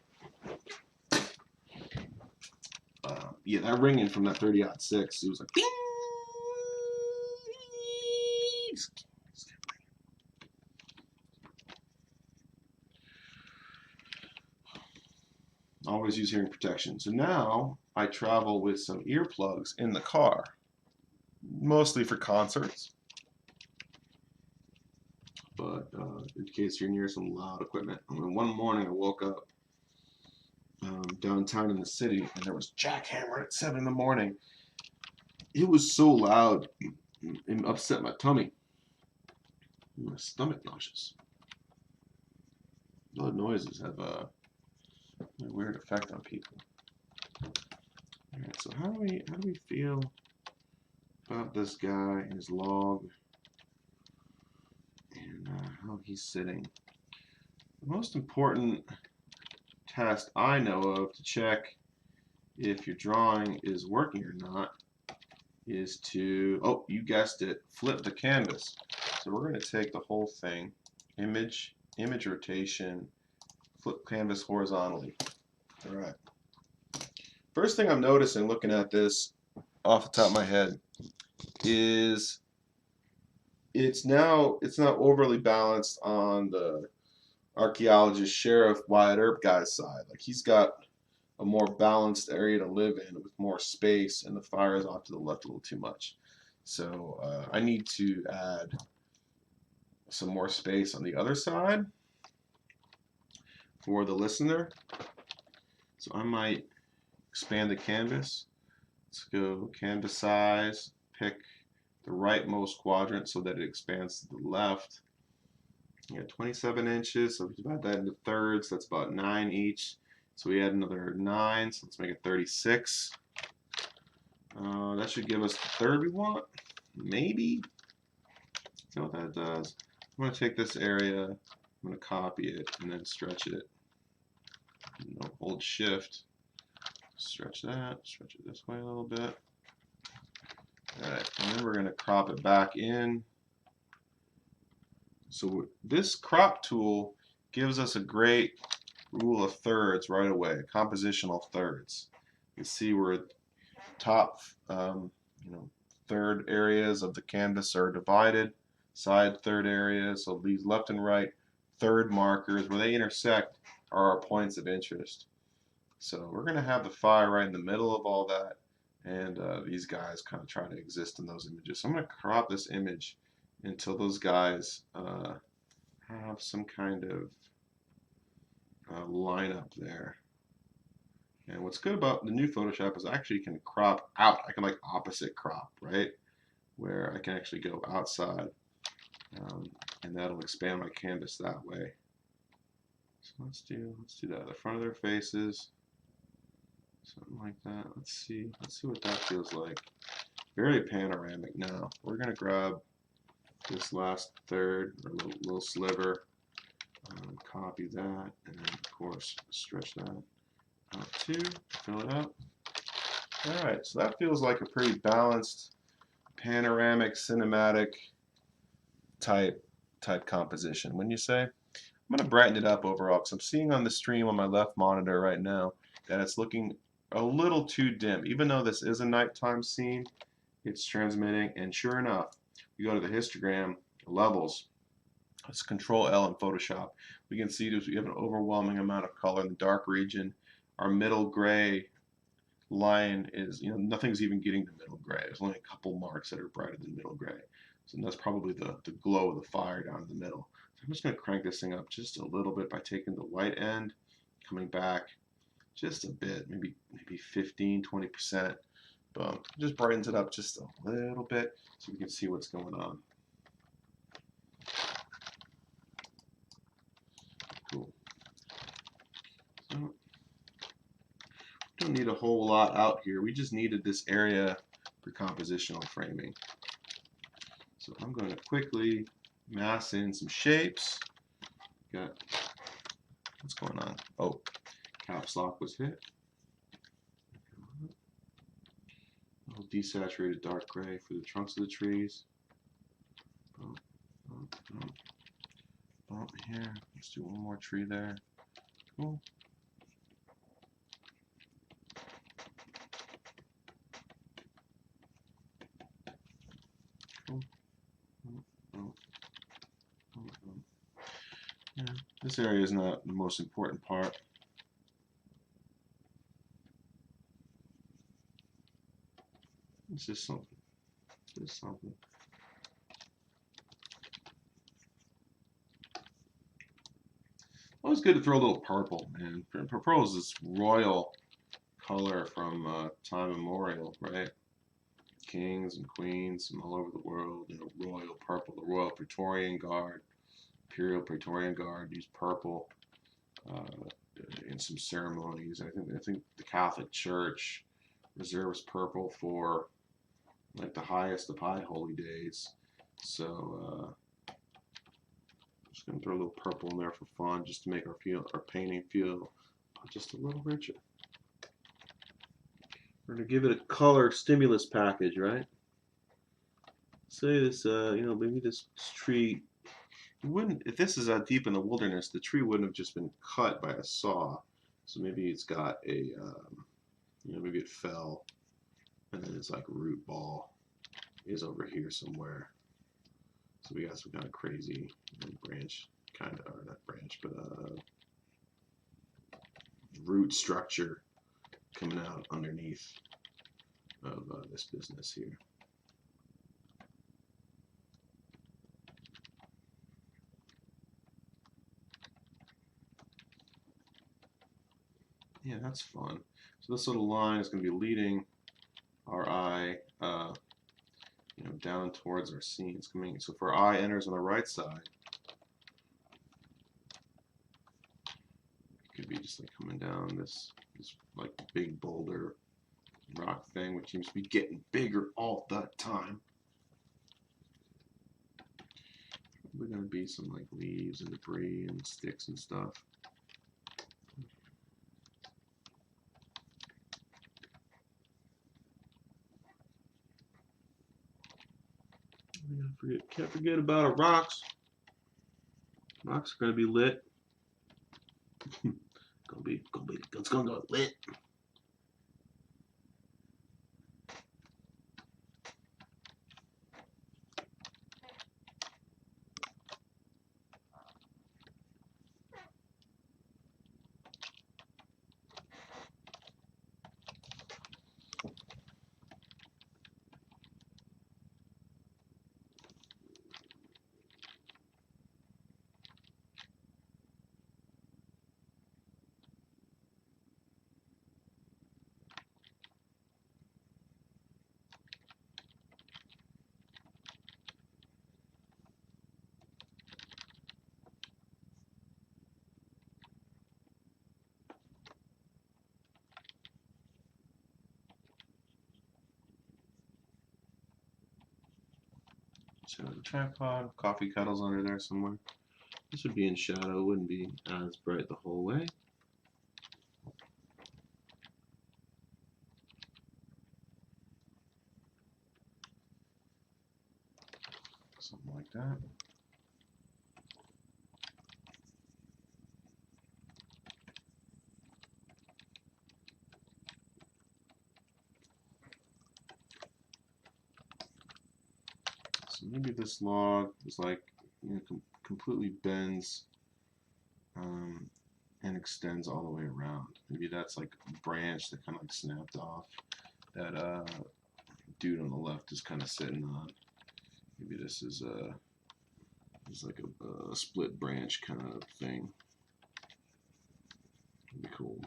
Yeah, that ringing from that 30-06, it was like bing! Always use hearing protection. So now I travel with some earplugs in the car, mostly for concerts, but in case you're near some loud equipment. I mean, one morning I woke up downtown in the city and there was jackhammer at 7 in the morning. It was so loud it upset my tummy. My stomach nauseous. Loud noises have a weird effect on people. Alright, so how do we feel about this guy and his log and how he's sitting? The most important test I know of to check if your drawing is working or not is to, oh, you guessed it, flip the canvas. So we're going to take the whole thing, image rotation, flip canvas horizontally. All right. First thing I'm noticing looking at this off the top of my head is it's not overly balanced on the archaeologist, sheriff, Wyatt Earp guy's side. Like he's got a more balanced area to live in with more space, and the fire is off to the left a little too much. So I need to add some more space on the other side for the listener. So I might expand the canvas. Let's go canvas size, pick the rightmost quadrant so that it expands to the left. You got 27 inches, so if you divide that into thirds, that's about 9 each. So we add another 9, so let's make it 36. That should give us the third we want, maybe. See what that does? I'm going to take this area, I'm going to copy it, and then stretch it. Hold shift, stretch that, stretch it this way a little bit. Alright, and then we're going to crop it back in. So this crop tool gives us a great rule of thirds right away, compositional thirds. You see where top third areas of the canvas are divided, side third areas, so these left and right third markers, where they intersect are our points of interest. So we're going to have the fire right in the middle of all that, and these guys kind of try to exist in those images. So I'm going to crop this image until those guys have some kind of line up there. And what's good about the new Photoshop is I actually can crop out. I can like opposite crop, right? Where I can actually go outside, and that'll expand my canvas that way. So let's do that. The front of their faces, something like that. Let's see what that feels like. Very panoramic now. We're gonna grab this last third, or little sliver, copy that, and then of course stretch that out too, fill it up. Alright, so that feels like a pretty balanced, panoramic, cinematic type composition, wouldn't you say? I'm going to brighten it up overall because I'm seeing on the stream on my left monitor right now that it's looking a little too dim. Even though this is a nighttime scene, it's transmitting, and sure enough, we go to the histogram levels. Let's Control L in Photoshop. We can see we have an overwhelming amount of color in the dark region. Our middle gray line is, nothing's even getting to middle gray. There's only a couple marks that are brighter than middle gray. So that's probably the glow of the fire down in the middle. So I'm just going to crank this thing up just a little bit by taking the white end, coming back just a bit, maybe 15, 20%. Boom. Just brightens it up just a little bit so we can see what's going on. Cool. So, don't need a whole lot out here. We just needed this area for compositional framing. So I'm going to quickly mass in some shapes. What's going on? Oh, caps lock was hit. I'll desaturated dark gray for the trunks of the trees. Bump, bump, bump, bump here. Let's do one more tree there. Cool. Cool. Yeah, this area is not the most important part. It's just something. Just something. Always good to throw a little purple, man. Purple is this royal color from time immemorial, right? Kings and queens from all over the world, you know, royal purple. The Royal Praetorian Guard, Imperial Praetorian Guard used purple in some ceremonies. I think the Catholic Church reserves purple for like the highest of high holy days. So just gonna throw a little purple in there for fun, just to make our painting feel just a little richer. We're gonna give it a color stimulus package, right? Say this, you know, maybe this tree wouldn't. If this is out deep in the wilderness, the tree wouldn't have just been cut by a saw. So maybe it's got a, you know, maybe it fell, and then it's like a root ball is over here somewhere. So we got some kind of crazy branch, kind of, or not branch, but root structure coming out underneath of this business here. Yeah, that's fun. So this little line is going to be leading our eye, you know, down towards our scene. It's coming. So if our eye enters on the right side, it could be just like coming down this like big boulder rock thing, which seems to be getting bigger all the time. Probably going to be some like leaves and debris and sticks and stuff. Can't forget about our rocks. Rocks are gonna be lit. It's gonna go lit. So the tripod, coffee kettle's under there somewhere. This would be in shadow, wouldn't be as bright the whole way. Something like that. So maybe this log is like, you know, completely bends and extends all the way around. Maybe that's like a branch that kind of like snapped off that dude on the left is kind of sitting on. Maybe this is like a split branch kind of thing. That'd be cool.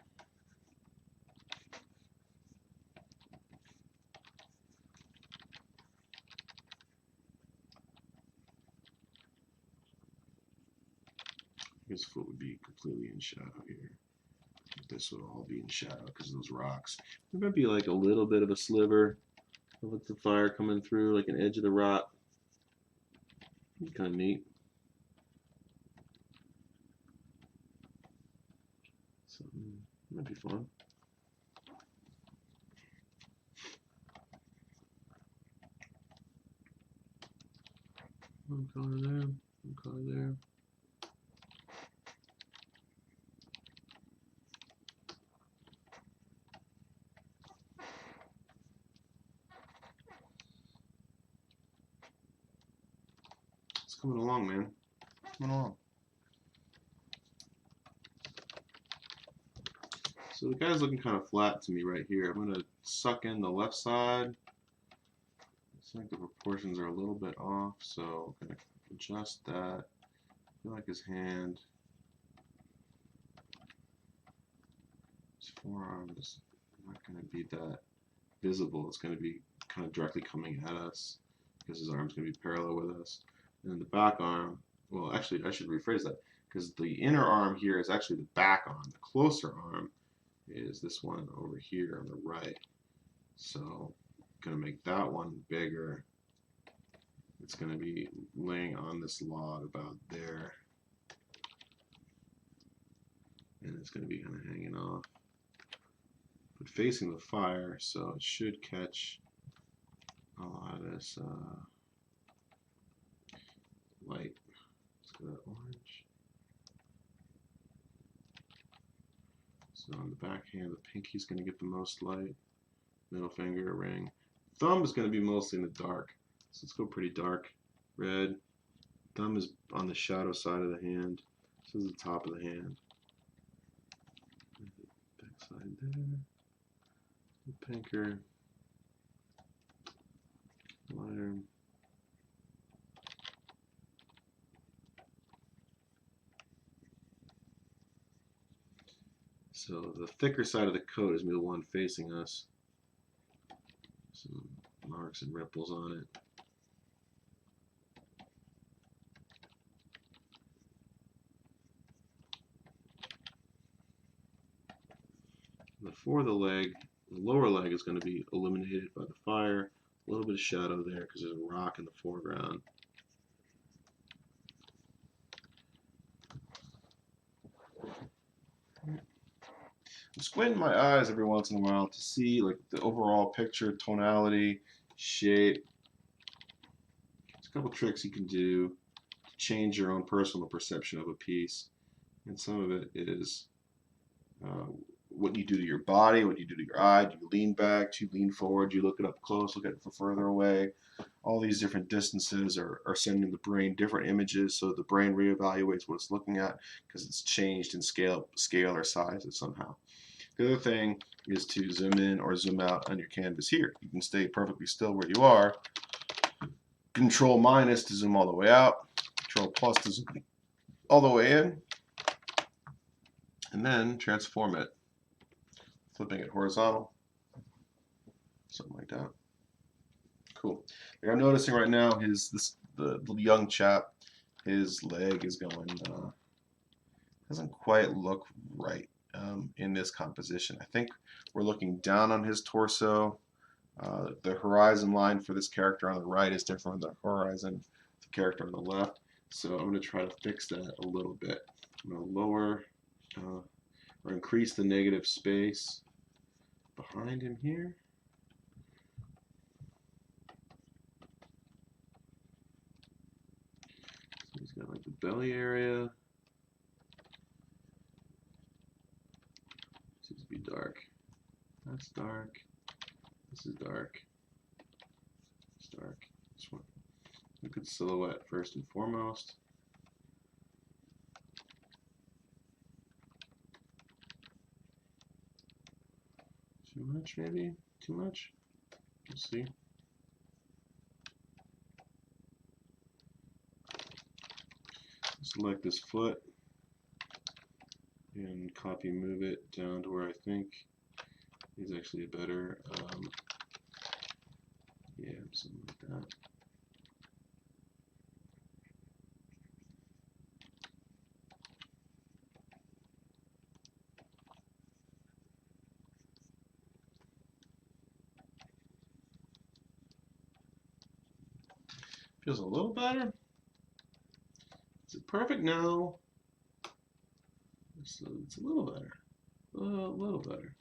His foot would be completely in shadow here. This would all be in shadow because of those rocks. There might be like a little bit of a sliver of the fire coming through, like an edge of the rock. Kind of neat. So, might be fun. One color there, one color there. It's coming along, man. Coming along. So the guy's looking kind of flat to me right here. I'm going to suck in the left side. I think the proportions are a little bit off, so I'm going to adjust that. I feel like his hand, his forearm is not going to be that visible. It's going to be kind of directly coming at us because his arm's going to be parallel with us. And then the back arm, well, actually, I should rephrase that because the inner arm here is actually the back arm. The closer arm is this one over here on the right. So I'm going to make that one bigger. It's going to be laying on this log about there. And it's going to be kind of hanging off. But facing the fire, so it should catch a lot of this light. Let's go to orange. So on the back hand, the pinky's going to get the most light. Middle finger, ring. Thumb is going to be mostly in the dark. So let's go pretty dark. Red. Thumb is on the shadow side of the hand. This is the top of the hand. Back side there. The pinker. Lighter. So the thicker side of the coat is the one facing us. Some marks and ripples on it. Before the leg, the lower leg is going to be illuminated by the fire. A little bit of shadow there because there's a rock in the foreground. I'm squinting my eyes every once in a while to see like the overall picture, tonality, shape. There's a couple tricks you can do to change your own personal perception of a piece, and some of it is what you do to your body, what you do to your eye. Do you lean back? Do you lean forward? Do you look it up close? Look at it from further away? All these different distances are sending the brain different images, so the brain reevaluates what it's looking at because it's changed in scale or size somehow. The other thing is to zoom in or zoom out on your canvas here. You can stay perfectly still where you are. Control minus to zoom all the way out. Control plus to zoom all the way in. And then transform it. Flipping it horizontal. Something like that. Cool. Like I'm noticing right now the young chap, his leg is going doesn't quite look right in this composition. I think we're looking down on his torso. The horizon line for this character on the right is different from the horizon the character on the left. So I'm going to try to fix that a little bit. I'm going to lower or increase the negative space behind him here. So he's got like the belly area. Seems to be dark. That's dark. This is dark. It's dark. This one. Look at silhouette first and foremost. Too much, maybe? Too much? We'll see. Select this foot and copy move it down to where I think is actually a better, yeah, something like that. Feels a little better. Is it perfect? No. So it's a little better. A little better.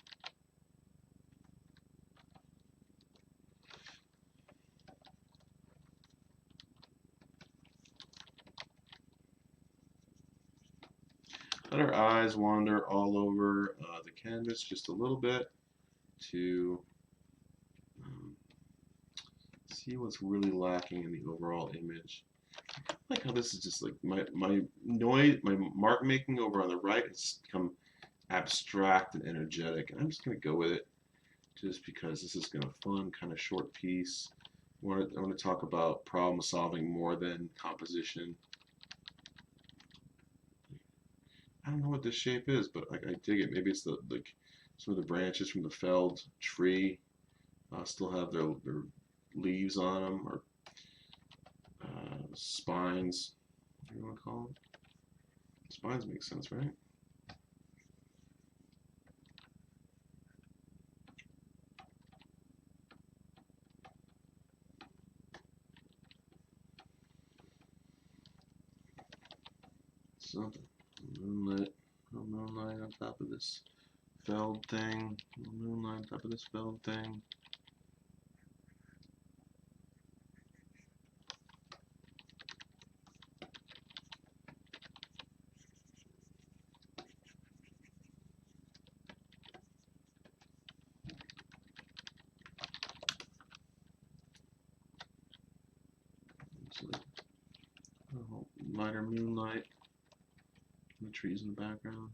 let our eyes wander all over the canvas just a little bit to um, see what's really lacking in the overall image. I like how this is just like my mark making over on the right has become abstract and energetic, and I'm just gonna go with it just because this is gonna fun kind of short piece. I want to talk about problem solving more than composition. I don't know what this shape is, but I dig it. Maybe it's like some of the branches from the felled tree still have their leaves on them, or spines. What do you want to call them? Spines make sense, right? Something. Moonlight. Moonlight on top of this felled thing. Moonlight on top of this felled thing. It's like lighter moonlight. The trees in the background.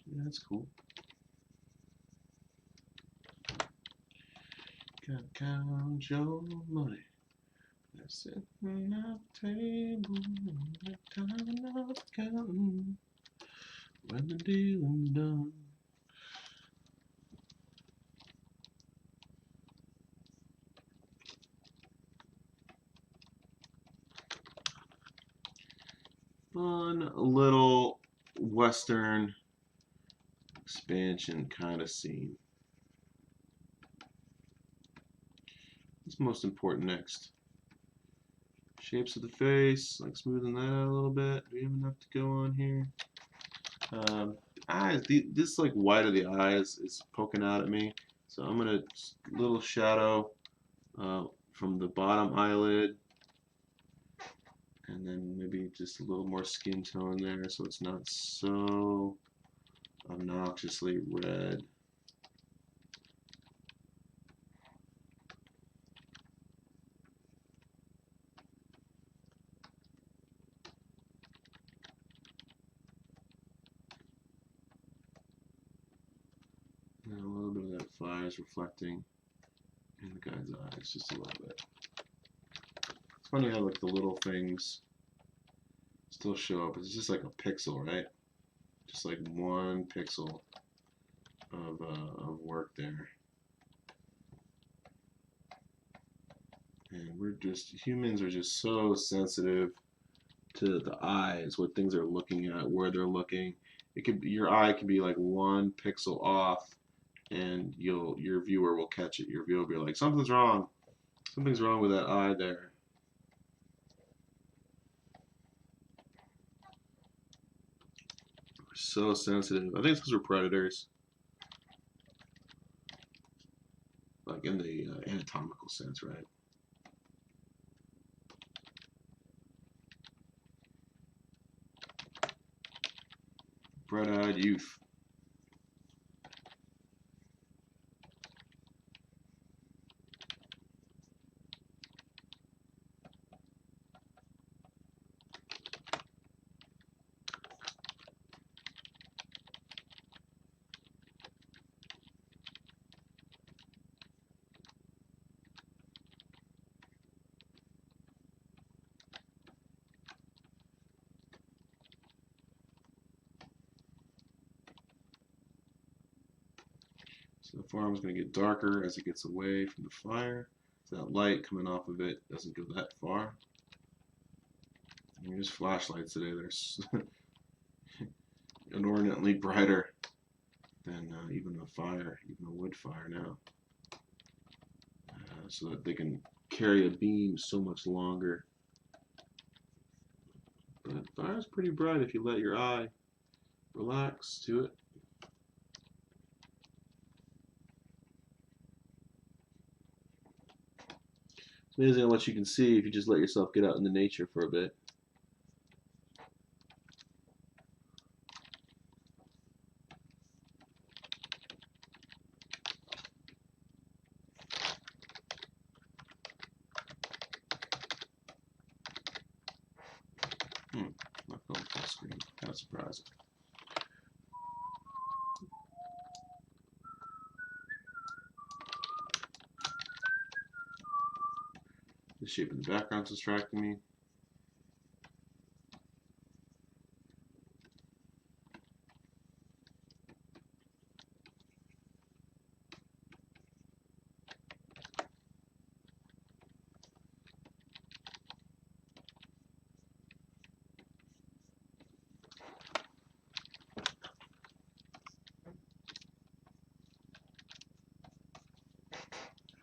Yeah, that's cool. Gotta count your money. Sitting at the table, time enough counting when the dealing's done. Fun little Western expansion kind of scene. What's most important next? Shapes of the face, like smoothing that out a little bit. Do we have enough to go on here? Eyes, this like white of the eyes is poking out at me, so I'm gonna little shadow from the bottom eyelid, and then maybe just a little more skin tone there, so it's not so obnoxiously red. And a little bit of that fire is reflecting in the guy's eyes, just a little bit. It's funny how like the little things still show up. It's just like a pixel, right? Just like one pixel of work there. And humans are just so sensitive to the eyes, what things are looking at, where they're looking. Your eye can be like one pixel off, and your viewer will catch it. Your viewer will be like, something's wrong with that eye there. We're so sensitive. I think it's because we're predators, like in the anatomical sense, right? Bright-eyed youth. So the forearm's going to get darker as it gets away from the fire. So that light coming off of it doesn't go that far. And there's flashlights today. They're inordinately brighter than even a wood fire now. So that they can carry a beam so much longer. But fire's pretty bright if you let your eye relax to it. It's amazing how much you can see if you just let yourself get out into nature for a bit. screen. Kind of surprising. The shape of the background's distracting me.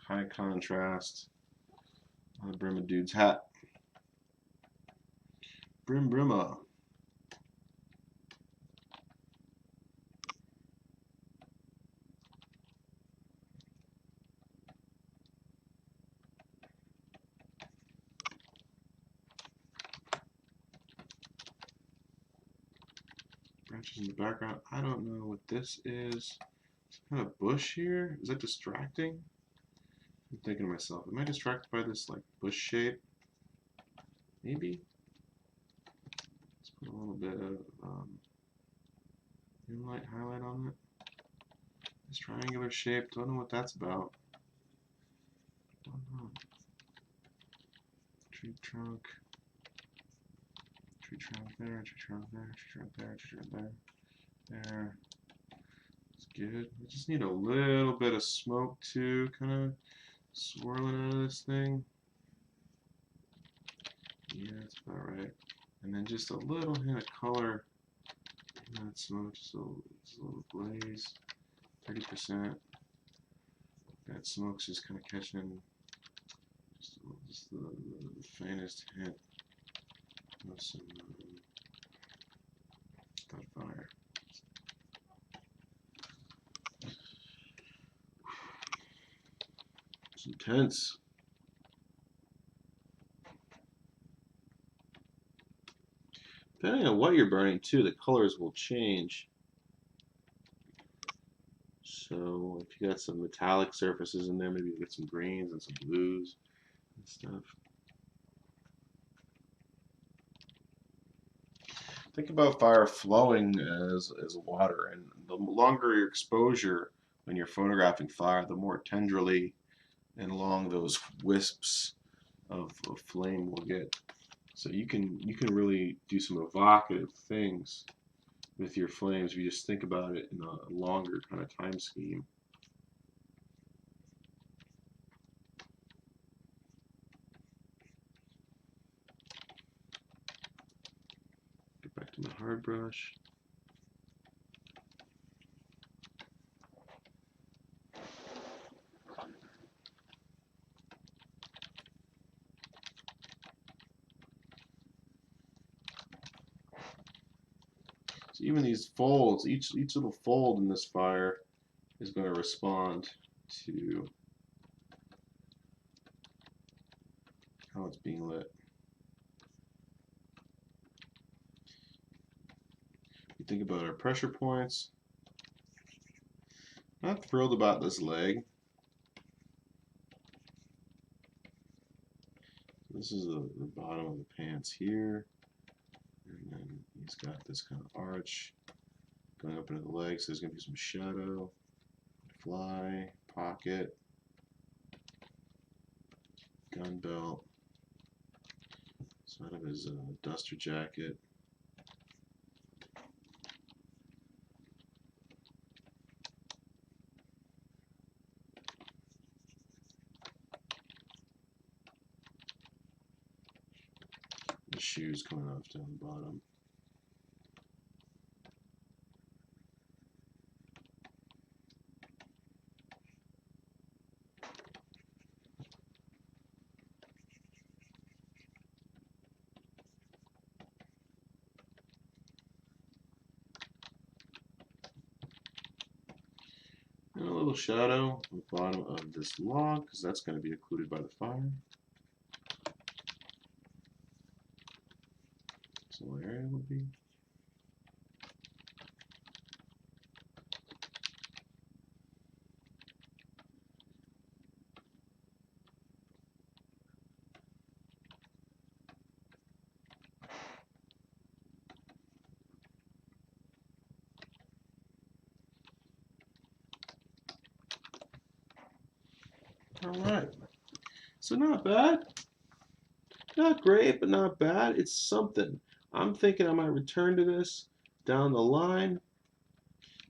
High contrast on the brim of dude's hat. Brimma. Branches in the background. I don't know what this is. Some kind of bush here. Is that distracting? I'm thinking to myself, am I distracted by this like bush shape? Maybe. Let's put a little bit of moonlight highlight on it. This triangular shape. Don't know what that's about. Don't know. Tree trunk. Tree trunk there. Tree trunk there. Tree trunk there. Tree trunk there. There. It's good. We just need a little bit of smoke too, kind of swirling out of this thing. Yeah, that's about right. And then just a little hint of color in that smoke, just a little glaze, 30%. That smoke's just kind of catching just the faintest hint of some that fire. It's intense. Depending on what you're burning too, the colors will change. So if you got some metallic surfaces in there, maybe you get some greens and some blues and stuff. Think about fire flowing as water, and the longer your exposure when you're photographing fire, the more tenderly and long those wisps of flame will get. So you can really do some evocative things with your flames if you just think about it in a longer kind of time scheme. Get back to my hard brush. So even these folds, each little fold in this fire is going to respond to how it's being lit. You think about our pressure points. Not thrilled about this leg. This is the bottom of the pants here, and then he's got this kind of arch going up into the leg, so there's going to be some shadow, fly, pocket, gun belt, side of his duster jacket. The shoes coming off down the bottom. And a little shadow on the bottom of this log, because that's going to be occluded by the fire. So the area would be. All right. So not bad. Not great, but not bad. It's something. I'm thinking I might return to this down the line.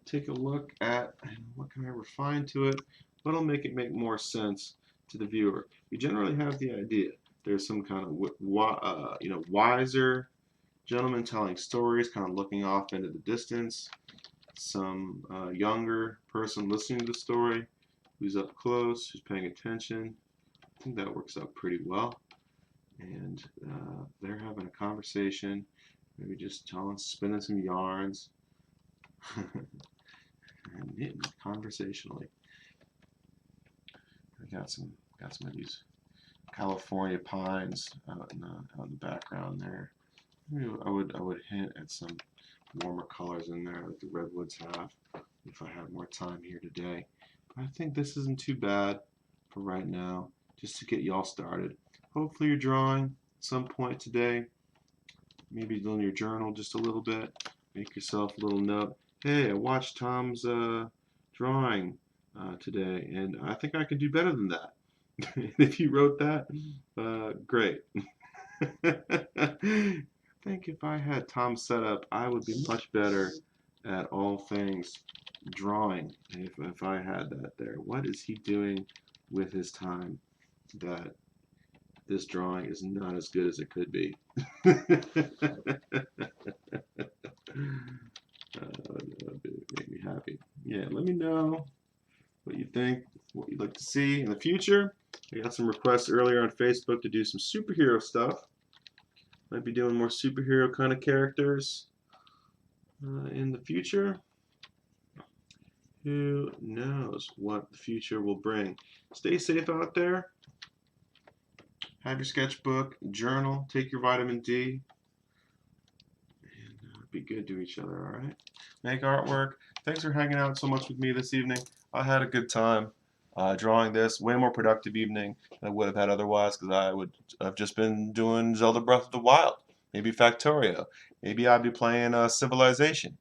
Take a look at what can I refine to it. What'll make it make more sense to the viewer. You generally have the idea. There's some kind of wiser gentleman telling stories, kind of looking off into the distance. Some younger person listening to the story, who's up close, who's paying attention. I think that works out pretty well. And they're having a conversation, maybe just spinning some yarns, and knitting conversationally. I got some of these California pines out in the background there. Maybe I would hint at some warmer colors in there like the redwoods have if I had more time here today. But I think this isn't too bad for right now, just to get y'all started. Hopefully you're drawing at some point today. Maybe in your journal just a little bit. Make yourself a little note. Hey, I watched Tom's drawing today, and I think I could do better than that. If you wrote that, great. I think if I had Tom set up, I would be much better at all things drawing if I had that there. What is he doing with his time that this drawing is not as good as it could be? That would make me happy. Yeah, let me know what you think, what you'd like to see in the future. I got some requests earlier on Facebook to do some superhero stuff. Might be doing more superhero kind of characters in the future. Who knows what the future will bring. Stay safe out there. Have your sketchbook, journal, take your vitamin D, and be good to each other, all right? Make artwork. Thanks for hanging out so much with me this evening. I had a good time drawing this. Way more productive evening than I would have had otherwise, because I would have just been doing Zelda Breath of the Wild, maybe Factorio. Maybe I'd be playing Civilization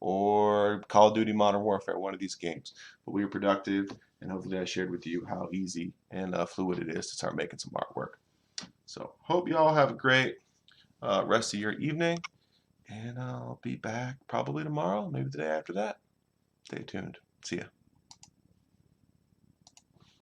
or Call of Duty Modern Warfare, one of these games. But we were productive, and hopefully I shared with you how easy and fluid it is to start making some artwork. So hope you all have a great rest of your evening, and I'll be back probably tomorrow, maybe the day after that. Stay tuned. See ya.